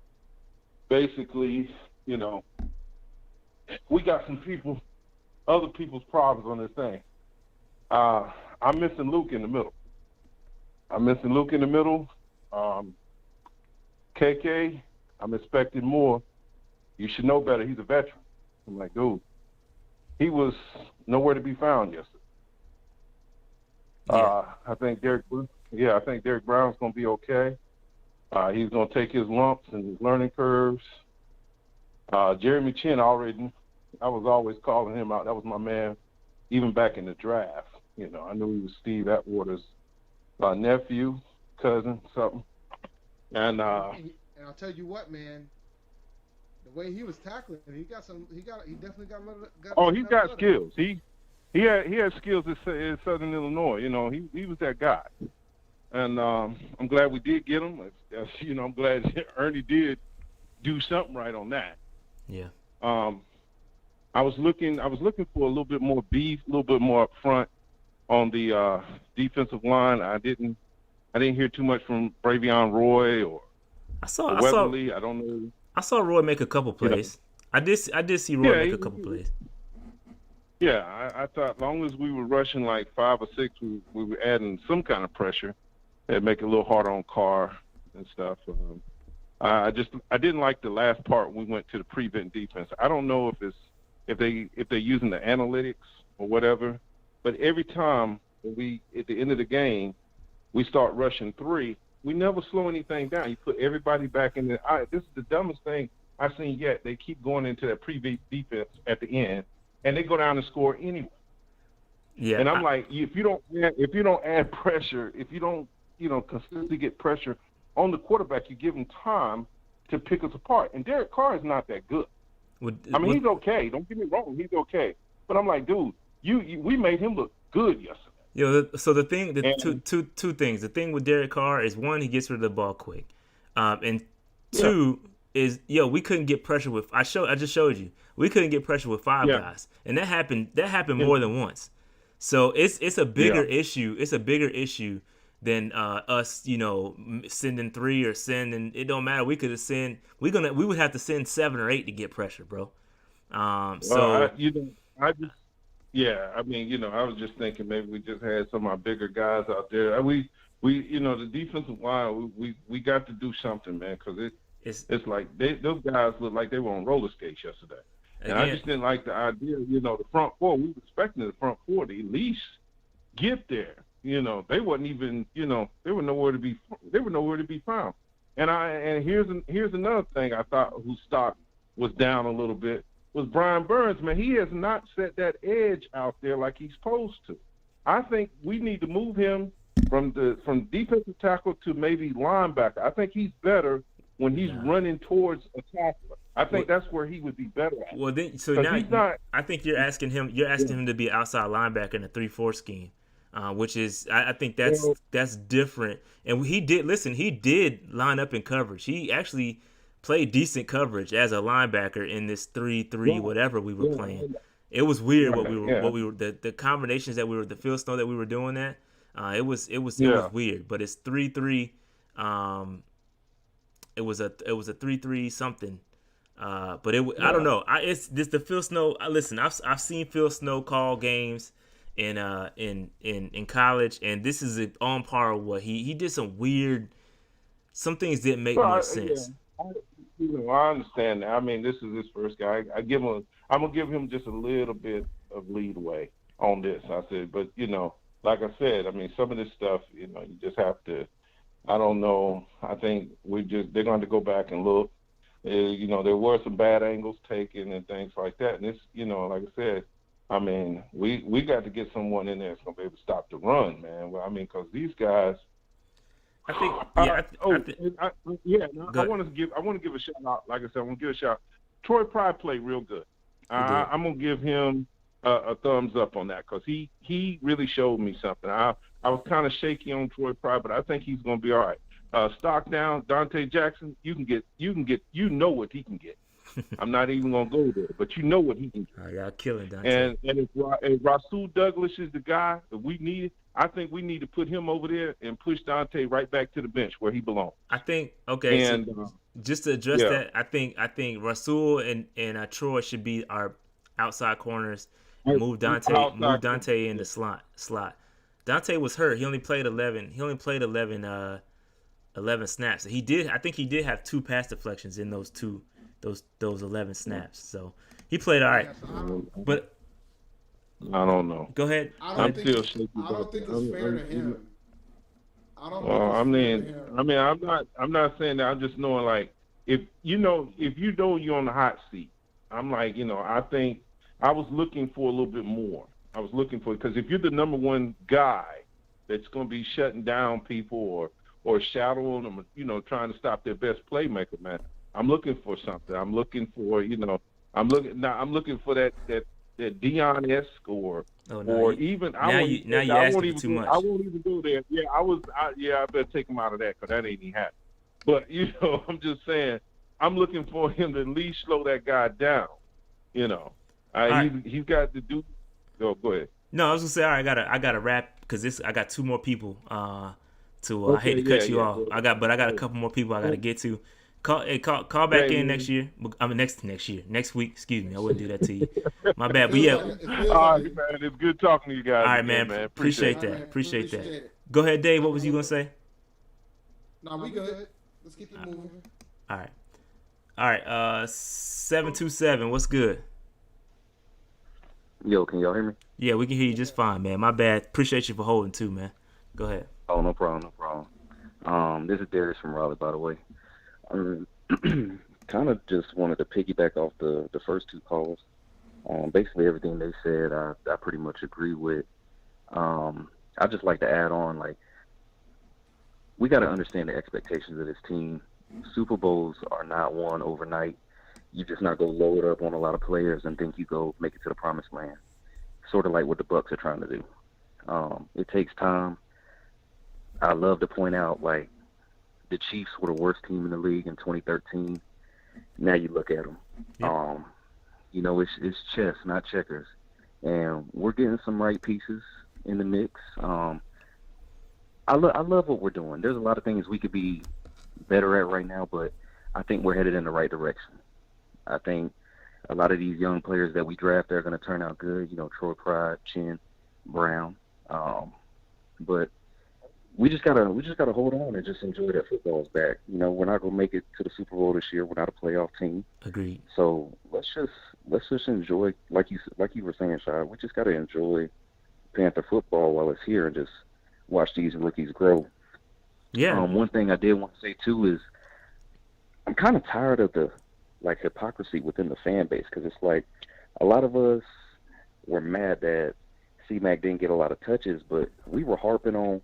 Basically, we got some other people's problems on this thing. I'm missing Luke in the middle. KK, I'm expecting more. You should know better. He's a veteran. I'm like, dude, he was nowhere to be found yesterday. Yeah. I think Derek Brown's going to be okay. He's going to take his lumps and his learning curves. Jeremy Chinn I was always calling him out. That was my man, even back in the draft. I knew he was Steve Atwater's nephew, cousin, something. And I'll tell you what, man. The way he was tackling, he definitely got a little. He got skills. He had skills in Southern Illinois. He was that guy. And I'm glad we did get him. I'm glad Ernie did do something right on that. Yeah. I was looking for a little bit more beef, a little bit more up front on the defensive line. I didn't hear too much from Bravion Roy or Weatherly. I don't know. I saw Roy make a couple plays. I did see Roy make a couple plays. Yeah, I thought as long as we were rushing like 5 or 6, we were adding some kind of pressure. It'd make it a little harder on Carr and stuff. I didn't like the last part when we went to the prevent defense. I don't know if they're using the analytics or whatever, but every time we at the end of the game we start rushing 3, we never slow anything down. You put everybody back in there. This is the dumbest thing I've seen yet. They keep going into that prevent defense at the end, and they go down and score anyway. Yeah, and I'm like, if you don't add pressure, if you don't consistently get pressure on the quarterback, you give him time to pick us apart. And Derek Carr is not that good. He's okay. Don't get me wrong, he's okay. But I'm like, dude, we made him look good yesterday. So two things. The thing with Derek Carr is, one, he gets rid of the ball quick, and two is we couldn't get pressure with. I just showed you we couldn't get pressure with 5 guys, and that happened more than once. So it's a bigger issue. It's a bigger issue than us, sending 3 or sending. It don't matter. We could have sent. We would have to send 7 or 8 to get pressure, bro. I was just thinking maybe we just had some of our bigger guys out there. The defensive line, we got to do something, man, because it's like those guys look like they were on roller skates yesterday. And I just didn't like the idea, the front four. We were expecting the front four to at least get there. They wasn't even, they were nowhere to be found. And here's another thing I thought whose stock was down a little bit was Brian Burns. Man, he has not set that edge out there like he's supposed to. I think we need to move him from defensive tackle to maybe linebacker. I think he's better when he's running towards a tackler. I think that's where he would be better at. Well, then, now I think you're asking him to be outside linebacker in a 3-4 scheme, which is I think that's different. And he did line up in coverage. He actually played decent coverage as a linebacker in this 3-3 whatever we were playing. It was weird what we were the combinations that the field snow that we were doing that. It was weird, but it's 3-3. It was a 3-3 something. But I don't know. It's this the Phil Snow. Listen, I've seen Phil Snow call games in college, and this is on par with what he did. Some things didn't make much sense. I understand that. I mean, this is his first guy. I'm gonna give him just a little bit of leadway on this. I said, but like I said, I mean, some of this stuff, you just have to. I don't know. I think they're going to go back and look. There were some bad angles taken and things like that. And this, like I said, I mean, we got to get someone in there that's going to be able to stop the run, man. Well, I mean, because these guys. I think. I want to give a shout out. Like I said, I want to give a shout. Troy Pride played real good. I'm going to give him a thumbs up on that because he really showed me something. I was kind of shaky on Troy Pride, but I think he's going to be all right. Stock down, Dante Jackson. You know what he can get. I'm not even going to go there, but you know what he can get. Y'all killing Dante. And if Rasul Douglas is the guy that we need, I think we need to put him over there and push Dante right back to the bench where he belongs. I think just to address that, I think Rasul and Troy should be our outside corners. Move Dante in the slot. Dante was hurt. He only played 11. 11 snaps. I think he did have 2 pass deflections in those 11 snaps. So he played all right. But I don't know. Go ahead. I don't think it's fair to him. I'm not saying that. I'm just knowing, like, if you're on the hot seat, I'm like, I think I was looking for a little bit more. I was looking for, because if you're the number one guy that's going to be shutting down people or shadowing them, trying to stop their best playmaker, man, I'm looking for something. I'm looking for, I'm looking for that Dion-esque or even. Now you're asking too much. I won't even go there. Yeah, I better take him out of that because that ain't even happening. But I'm just saying, I'm looking for him to at least slow that guy down. He's got to do. Go ahead. No, I was gonna say, all right, I gotta wrap because I got two more people. I hate to cut you off. I got a couple more people I gotta get to. Call back in next year. I mean next year, next week. Excuse me, I wouldn't do that to you. My bad. But yeah. All right, man. It's good talking to you guys. All right, again, man. man. Appreciate that. Go ahead, Dave. What was you gonna say? No, we good. Let's keep it moving. All right. 727. What's good? Yo, can y'all hear me? Yeah, we can hear you just fine, man. My bad. Appreciate you for holding too, man. Go ahead. Oh, no problem. This is Darius from Raleigh, by the way. Kind of just wanted to piggyback off the first two calls. Basically everything they said, I pretty much agree with. I just like to add on, like, we got to understand the expectations of this team. Super Bowls are not won overnight. You just not go load up on a lot of players and think you go make it to the promised land. Sort of like what the Bucs are trying to do. It takes time. I love to point out, like, the Chiefs were the worst team in the league in 2013. Now you look at them. Yeah. It's chess, not checkers. And we're getting some right pieces in the mix. I love what we're doing. There's a lot of things we could be better at right now, but I think we're headed in the right direction. I think a lot of these young players that we draft are going to turn out good. Troy Pride, Chinn, Brown. But we just gotta hold on and just enjoy that football's back. We're not gonna make it to the Super Bowl this year. We're not a playoff team. Agreed. So let's just enjoy, like you were saying, Shad. We just gotta enjoy Panther football while it's here and just watch these rookies grow. Yeah. One thing I did want to say too is I'm kind of tired of the hypocrisy within the fan base, because it's like a lot of us were mad that C-Mac didn't get a lot of touches, but we were harping on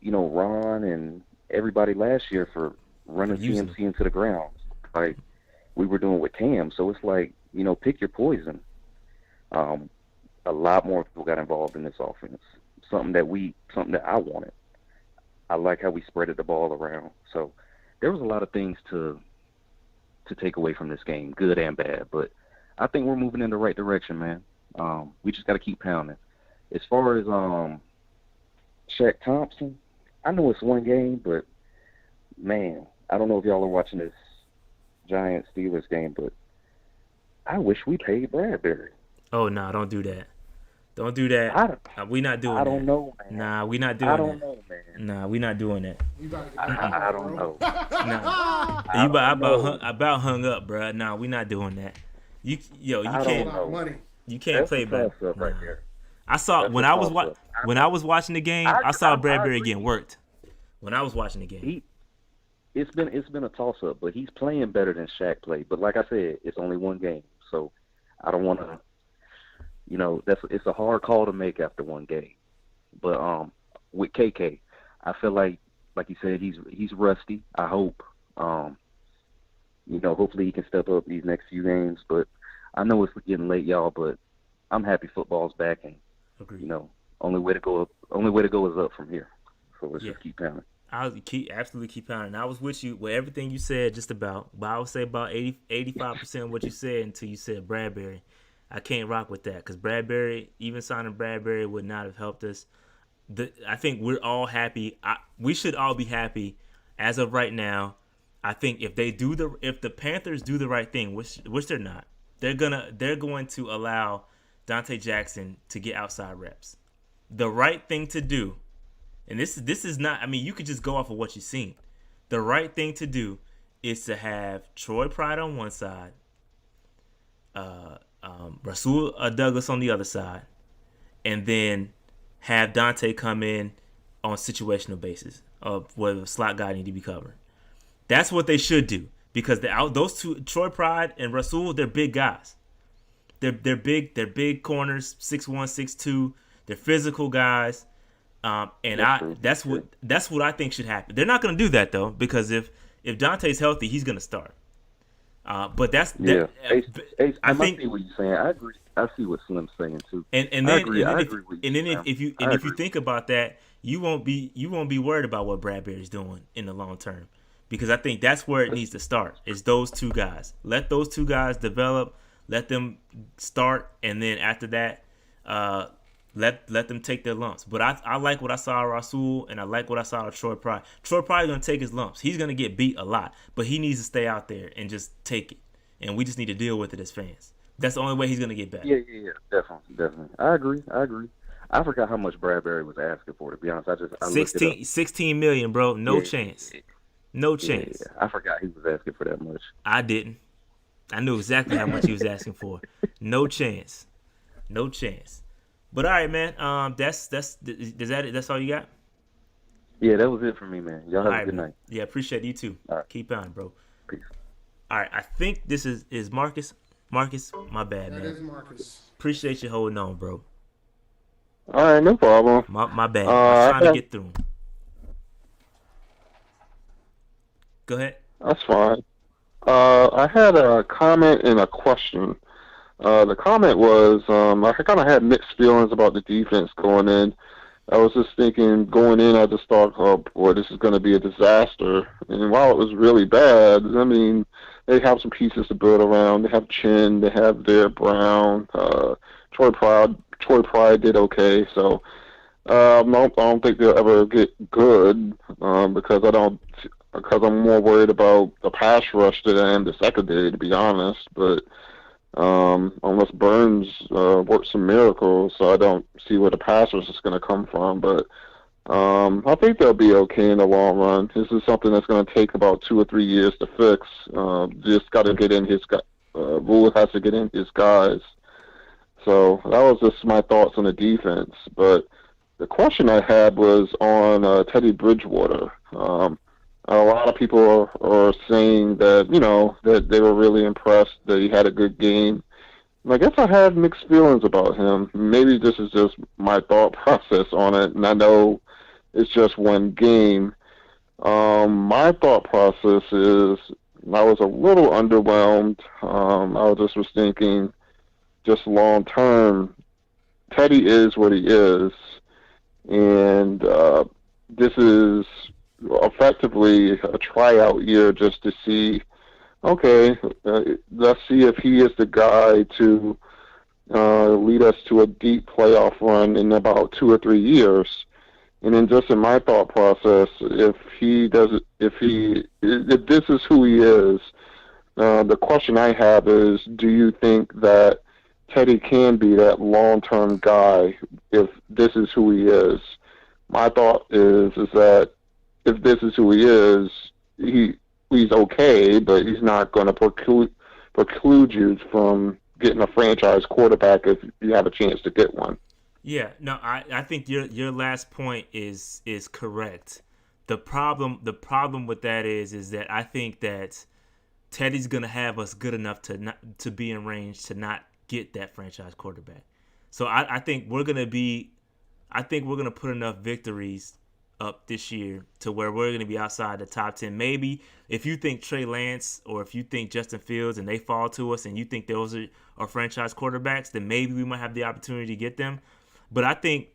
Ron and everybody last year for running CMC into the ground, like we were doing with Cam. So it's like, pick your poison. A lot more people got involved in this offense. Something that I wanted. I like how we spreaded the ball around. So there was a lot of things to take away from this game, good and bad. But I think we're moving in the right direction, man. We just got to keep pounding. As far as Shaq Thompson, I know it's one game, but, man, I don't know if y'all are watching this Giants-Steelers game, but I wish we paid Bradbury. Oh, no, don't do that. Don't do that. We not doing that. I don't know, man. Nah, we not doing that. I don't know, man. Nah, we not doing that. I don't know. Nah. I about hung up, bro. Nah, we not doing that. You can't. You can't play Brad. Right there. I saw when I was watching the game. I saw Bradbury getting worked. When I was watching the game, it's been a toss up, but he's playing better than Shaq played. But like I said, it's only one game, so I don't want to. It's a hard call to make after one game. But with KK, I feel like you said, he's rusty. I hope. Hopefully he can step up these next few games. But I know it's getting late, y'all. But I'm happy football's back, and agreed. Only way to go is up from here. So let's just keep pounding. I'll absolutely keep pounding. I was with you with everything you said, just about. But I would say about 85% of what you said until you said Bradbury. I can't rock with that, because Bradbury, even signing Bradbury, would not have helped us. I think we're all happy. We should all be happy as of right now. I think if the Panthers do the right thing, which they're not, they're going to allow Dante Jackson to get outside reps. The right thing to do, and this is not. I mean, you could just go off of what you've seen. The right thing to do is to have Troy Pride on one side, Rasul Douglas on the other side, and then have Dante come in on situational basis of whether the slot guy need to be covered. That's what they should do, because those two, Troy Pride and Rasul, they're big guys. They're big. They're big corners, 6'1", 6'2". They're physical guys, that's what I think should happen. They're not going to do that though, because if Dante's healthy, he's going to start. But I see what you're saying. I agree. I see what Slim's saying too. And then if you think about that, you won't be worried about what Bradbury's doing in the long term, because I think that's where it needs to start. Is those two guys. Let those two guys develop. Let them start, and then after that, let them take their lumps. But I like what I saw of Rasul, and I like what I saw of Troy Pride. Troy Pride gonna take his lumps. He's gonna get beat a lot, but he needs to stay out there and just take it. And we just need to deal with it as fans. That's the only way he's gonna get better. Yeah, definitely. I agree. I forgot how much Bradbury was asking for. To be honest, I 16 million, bro. No chance. No chance. Yeah. I forgot he was asking for that much. I didn't. I knew exactly how much he was asking for. No chance. No chance. But all right, man. That's all you got? Yeah, that was it for me, man. Y'all have a good night. Yeah, appreciate you too. All right. Keep on, bro. Peace. All right, I think this is Marcus. Marcus, my bad, man. That is Marcus. Appreciate you holding on, bro. All right, no problem. My bad. I'm trying to get through. Go ahead. That's fine. I had a comment and a question. The comment was I kind of had mixed feelings about the defense going in. I was just thinking going in, I just thought, oh boy, this is going to be a disaster. And while it was really bad, I mean, they have some pieces to build around. They have Chinn, they have Dare Brown, Troy Pride did okay. So I don't think they'll ever get good because I'm more worried about the pass rush than I am the secondary, to be honest. But unless Burns works some miracles, so I don't see where the pass rush is going to come from. But I think they'll be okay in the long run. This is something that's going to take about 2 or 3 years to fix. Just got to get in his Rule has to get in his guys. So that was just my thoughts on the defense. But the question I had was on Teddy Bridgewater. A lot of people are saying that, that they were really impressed, that he had a good game. And I guess I had mixed feelings about him. Maybe this is just my thought process on it, and I know it's just one game. My thought process is I was a little underwhelmed. I was thinking, just long term, Teddy is what he is, and this is effectively a tryout year just to see, okay, let's see if he is the guy to lead us to a deep playoff run in about 2 or 3 years. And then just in my thought process, if this is who he is, the question I have is, do you think that Teddy can be that long-term guy if this is who he is? My thought is that if this is who he is, he's okay, but he's not going to preclude you from getting a franchise quarterback if you have a chance to get one. Yeah, no, I think your last point is correct. The problem with that is that I think that Teddy's gonna have us good enough to be in range to not get that franchise quarterback. So I think we're gonna put enough victories up this year to where we're going to be outside the top 10. Maybe if you think Trey Lance or if you think Justin Fields and they fall to us and you think those are franchise quarterbacks, then maybe we might have the opportunity to get them. But I think,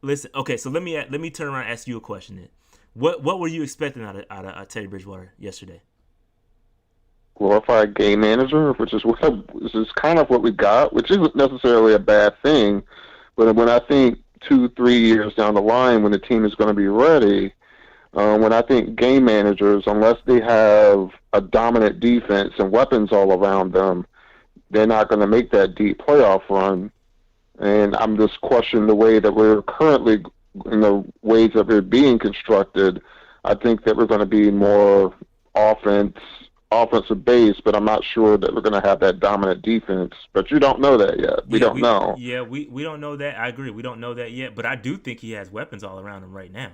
listen, okay, so let me turn around and ask you a question then. What were you expecting out of Teddy Bridgewater yesterday? Glorified game manager, which is kind of what we got, which isn't necessarily a bad thing. But when I think 2-3 years down the line, when the team is going to be ready, when I think game managers, unless they have a dominant defense and weapons all around them, they're not going to make that deep playoff run. And I'm just questioning the way that we're currently, in the ways that we're being constructed. I think that we're going to be more offensive based, but I'm not sure that we're going to have that dominant defense. But you don't know that yet. We don't know. Yeah, we don't know that. I agree. We don't know that yet. But I do think he has weapons all around him right now.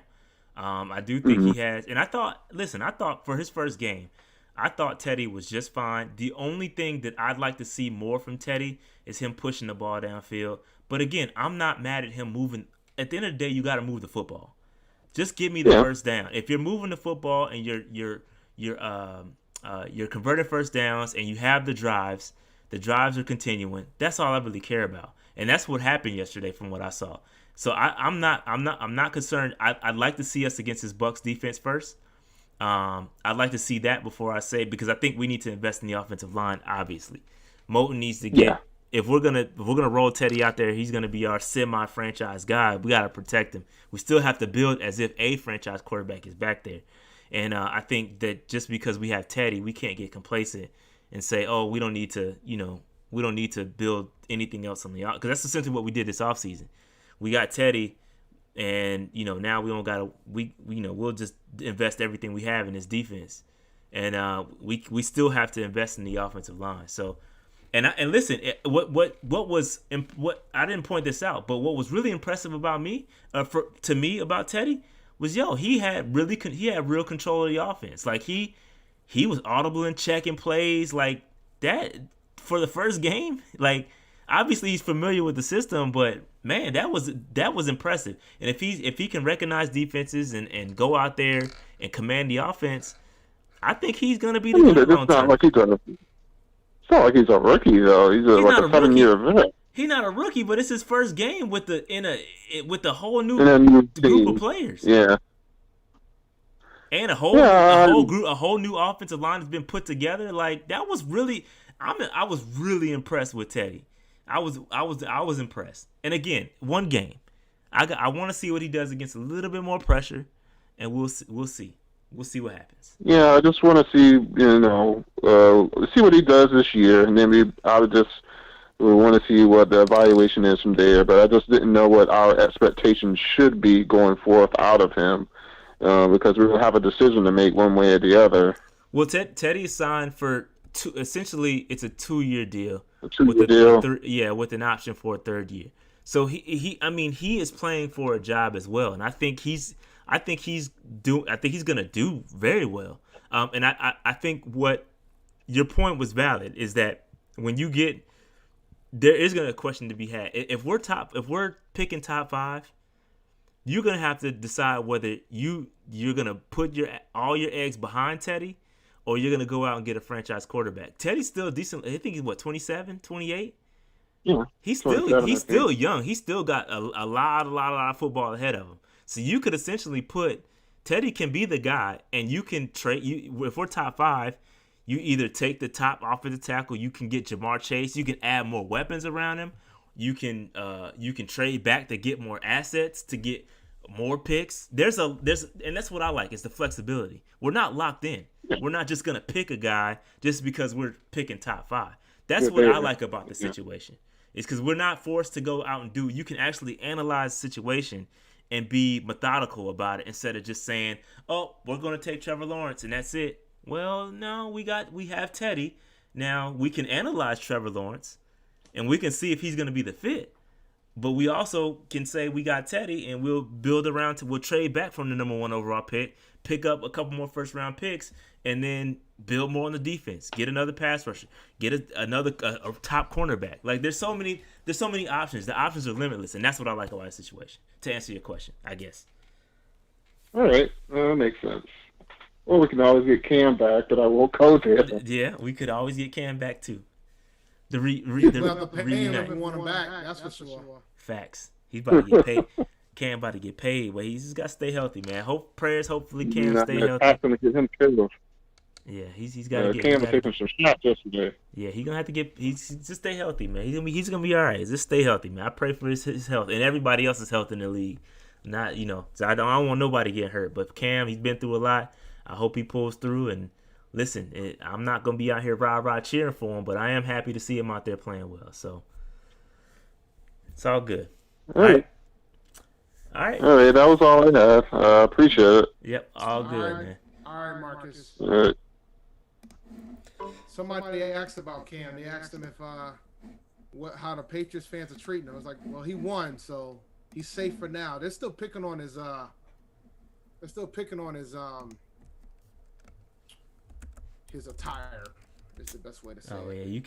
I do think he has. And I thought for his first game, I thought Teddy was just fine. The only thing that I'd like to see more from Teddy is him pushing the ball downfield. But again, I'm not mad at him moving. At the end of the day, you got to move the football. Just give me the first down. If you're moving the football and you're converting first downs and you have the drives are continuing. That's all I really care about, and that's what happened yesterday from what I saw. So I'm not concerned. I'd like to see us against this Bucs defense first. I'd like to see that before I say, because I think we need to invest in the offensive line, obviously. Moton needs to get. If we're gonna roll Teddy out there, he's gonna be our semi-franchise guy. We gotta protect him. We still have to build as if a franchise quarterback is back there. And I think that just because we have Teddy, we can't get complacent and say, oh, we don't need to, we don't need to build anything else on the because that's essentially what we did this offseason. We got Teddy, and now we don't gotta we'll just invest everything we have in this defense, and we still have to invest in the offensive line. So, and listen, what I didn't point this out, but what was really impressive about me, to me about Teddy was he had real control of the offense. Like he was audible in checking plays like that for the first game. Like obviously he's familiar with the system, but man, that was impressive. And if he can recognize defenses and go out there and command the offense, I think he's gonna be the guy long term. It's not like he's a rookie though. He's like a 7-year vet. He's not a rookie, but it's his first game with the whole new group of players. Yeah. And a whole new offensive line has been put together. Like that was really, I was really impressed with Teddy. I was impressed. And again, one game. I want to see what he does against a little bit more pressure, and we'll see. We'll see what happens. Yeah, I just want to see see what he does this year, and then I would just want to see what the evaluation is from there. But I just didn't know what our expectations should be going forth out of him, because we will have a decision to make one way or the other. Well, Teddy is signed for essentially it's a 2-year deal. A 2-year deal. With an option for a 3rd year. So he is playing for a job as well, and I think he's gonna do very well. And I think what your point was valid is that when you get there is gonna be a question to be had. If we're picking top 5, you're gonna have to decide whether you're gonna put all your eggs behind Teddy, or you're gonna go out and get a franchise quarterback. Teddy's still decent. I think he's 27, 28. Yeah, he's still young. He's still got a lot of football ahead of him. So you could essentially put Teddy can be the guy, and you can trade. If we're top 5, you either take the top offensive tackle. You can get Jamar Chase. You can add more weapons around him. You can trade back to get more assets, to get more picks. And that's what I like. It's the flexibility. We're not locked in. We're not just gonna pick a guy just because we're picking top 5. That's what I like about the situation. It's because we're not forced to go out and do. You can actually analyze the situation and be methodical about it instead of just saying, "Oh, we're going to take Trevor Lawrence and that's it." Well, no, we have Teddy. Now we can analyze Trevor Lawrence and we can see if he's going to be the fit. But we also can say we got Teddy and we'll build around we'll trade back from the number 1 overall pick up a couple more 1st-round picks, and then build more on the defense. Get another pass rusher. Get another top cornerback. Like there's so many options. The options are limitless, and that's what I like about the situation. To answer your question, I guess. All right, that makes sense. Well, we can always get Cam back, but I won't go there. Yeah, we could always get Cam back too. The reunite. We want him back. That's for sure. Facts. He's about to get paid. Cam about to get paid, but he's just got to stay healthy, man. Hopefully Cam stay healthy. Going to get him killed. Yeah, he's got to get. Cam was taking some shots yesterday. Yeah, he's gonna have to get. He's just stay healthy, man. He's gonna be all right. Just stay healthy, man. I pray for his health and everybody else's health in the league. Not so I don't want nobody getting hurt. But Cam, he's been through a lot. I hope he pulls through. And listen, I'm not gonna be out here rah cheering for him, but I am happy to see him out there playing well. So it's all good. All right. All right. That was all I had. Appreciate it. Yep. All good, man. All right, Marcus. All right. Somebody asked about Cam. They asked him if how the Patriots fans are treating him. I was like, well, he won, so he's safe for now. They're still picking on his his attire. Is the best way to say it. Oh yeah, you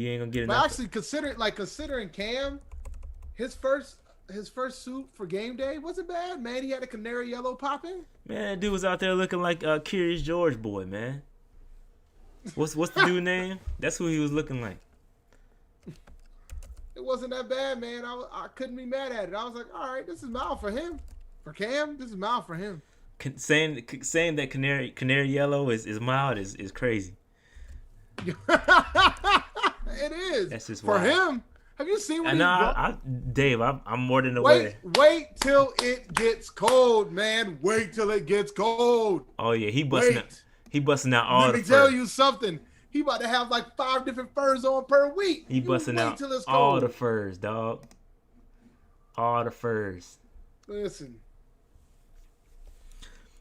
ain't gonna get enough. But actually, considering Cam, his first suit for game day wasn't bad, man. He had a canary yellow popping. Man, that dude was out there looking like Curious George boy, man. What's the dude name? That's who he was looking like. It wasn't that bad, man. I couldn't be mad at it. I was like, all right, this is mild for him. For Cam, this is mild for him. Saying that canary yellow is mild is crazy. It is. That's just for wild. him. Have you seen what he's drunk? Dave, I'm more than aware. Wait till it gets cold, man. Wait till it gets cold. Oh yeah, he busting out all the furs. Let me tell you something. He about to have like 5 different furs on per week. He busting out all the furs, dog. All the furs. Listen.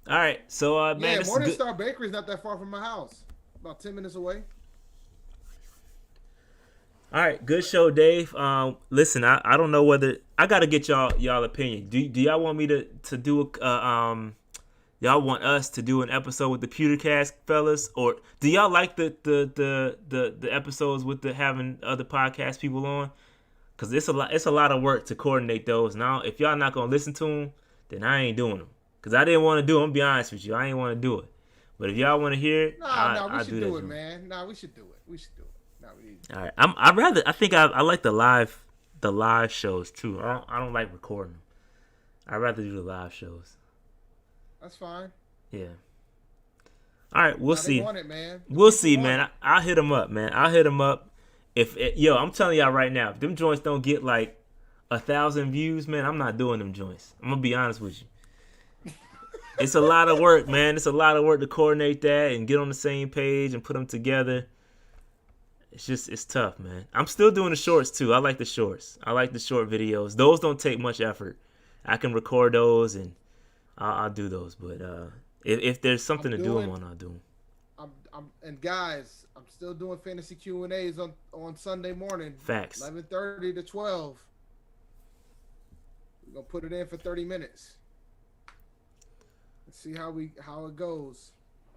All right, so man, Morningstar Bakery is not that far from my house. About 10 minutes away. All right, good show, Dave. Listen, I don't know whether I gotta get y'all opinion. Do y'all want me to do y'all want us to do an episode with the Pewtercast fellas, or do y'all like the episodes with having other podcast people on? Cause it's a lot of work to coordinate those. Now, if y'all not gonna listen to them, then I ain't doing them. Cause I didn't want to do them. I'm be honest with you, I ain't want to do it. But if y'all want to hear it, we should do it, man. We should do it. We should do it. All right, I like the live shows too. I don't like recording them. I'd rather do the live shows. That's fine. Yeah. All right, we'll see. Want it, man. We'll see, man. I'll hit them up, man. I'll hit them up. I'm telling y'all right now, if them joints don't get like 1,000 views, man, I'm not doing them joints. I'm gonna be honest with you. It's a lot of work, man. It's a lot of work to coordinate that and get on the same page and put them together. It's tough, man. I'm still doing the shorts too. I like the shorts. I like the short videos. Those don't take much effort. I can record those and I'll do those. But if there's something to do them on, I'll do them. And guys, I'm still doing fantasy Q&As on Sunday morning. Facts. 11:30 to 12. We're gonna put it in for 30 minutes. Let's see how it goes.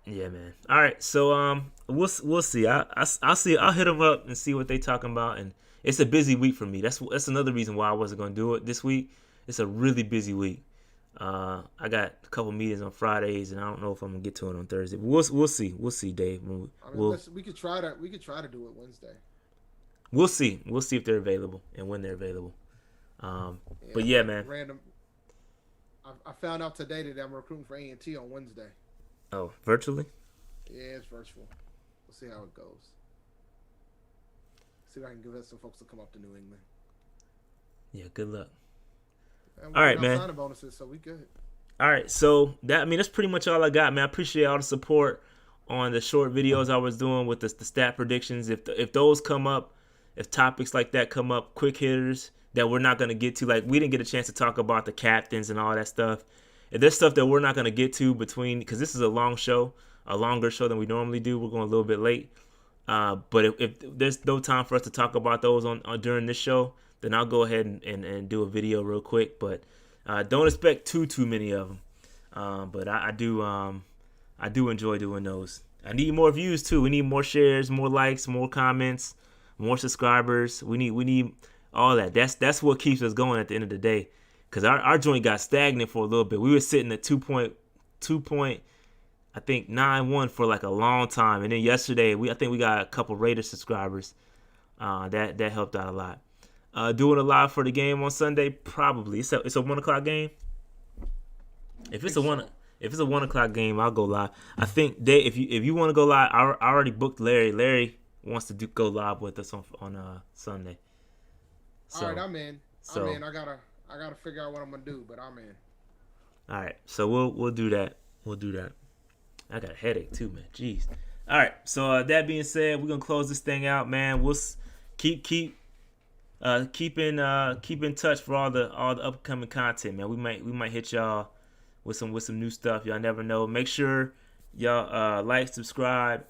Yeah, man. All right, so we'll see. I'll see. I'll hit them up and see what they talking about. And it's a busy week for me. That's another reason why I wasn't gonna do it this week. It's a really busy week. I got a couple meetings on Fridays, and I don't know if I'm gonna get to it on Thursday. But we'll see. We'll see, Dave. We could try to do it Wednesday. We'll see. We'll see if they're available and when they're available. But yeah, man. Random. I found out today that I'm recruiting for A&T on Wednesday. Oh, virtually? Yeah, it's virtual. We'll see how it goes. See if I can get some folks to come up to New England. Yeah, good luck. All right, man. Signing bonuses, so we good. All right, so that's pretty much all I got, man. I appreciate all the support on the short videos I was doing with the stat predictions. If those come up, if topics like that come up, quick hitters that we're not gonna get to, like we didn't get a chance to talk about the captains and all that stuff. If there's stuff that we're not going to get to because this is a longer show than we normally do, we're going a little bit late. But if there's no time for us to talk about those on during this show, then I'll go ahead and do a video real quick. But don't expect too many of them. But I do enjoy doing those. I need more views too. We need more shares, more likes, more comments, more subscribers. We need all that. That's what keeps us going at the end of the day. Because our joint got stagnant for a little bit. We were sitting at 2.91 for like a long time. And then yesterday, I think we got a couple Raiders subscribers. That helped out a lot. Doing a live for the game on Sunday? Probably. It's a 1 o'clock game? If it's a 1 o'clock game, I'll go live. I think, Dave, if you want to go live, I already booked Larry. Larry wants to go live with us on Sunday. So, all right, I'm in. I gotta figure out what I'm gonna do, but I'm in. All right, so we'll do that. I got a headache too, man. Jeez. All right, so that being said, we're gonna close this thing out, man. We'll keep in touch for all the upcoming content, man. We might hit y'all with some new stuff. Y'all never know. Make sure y'all like, subscribe.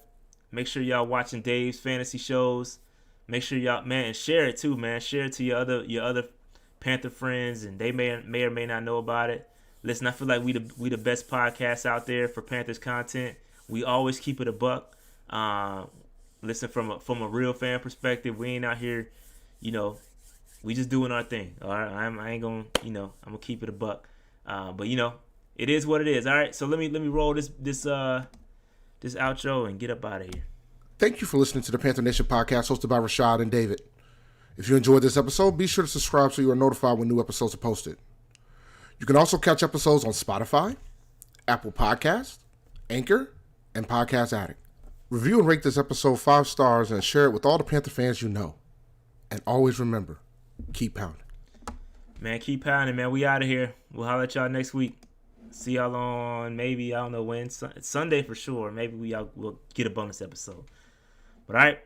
Make sure y'all watching Dave's fantasy shows. Make sure y'all, man, and share it too, man. Share it to your other Panther friends, and they may or may not know about it. Listen, I feel like we the best podcast out there for Panthers content. We always keep it a buck. Listen, from a real fan perspective, we ain't out here, we just doing our thing. All right, I ain't gonna, I'm gonna keep it a buck. But it is what it is. All right, so let me roll this outro and get up out of here. Thank you for listening to the Panther Nation podcast hosted by Rashad and David. If you enjoyed this episode, be sure to subscribe so you are notified when new episodes are posted. You can also catch episodes on Spotify, Apple Podcasts, Anchor, and Podcast Addict. Review and rate this episode 5 stars and share it with all the Panther fans you know. And always remember, keep pounding. Man, keep pounding, man. We out of here. We'll holler at y'all next week. See y'all on maybe, I don't know when, Sunday for sure. Maybe we'll get a bonus episode. But all right.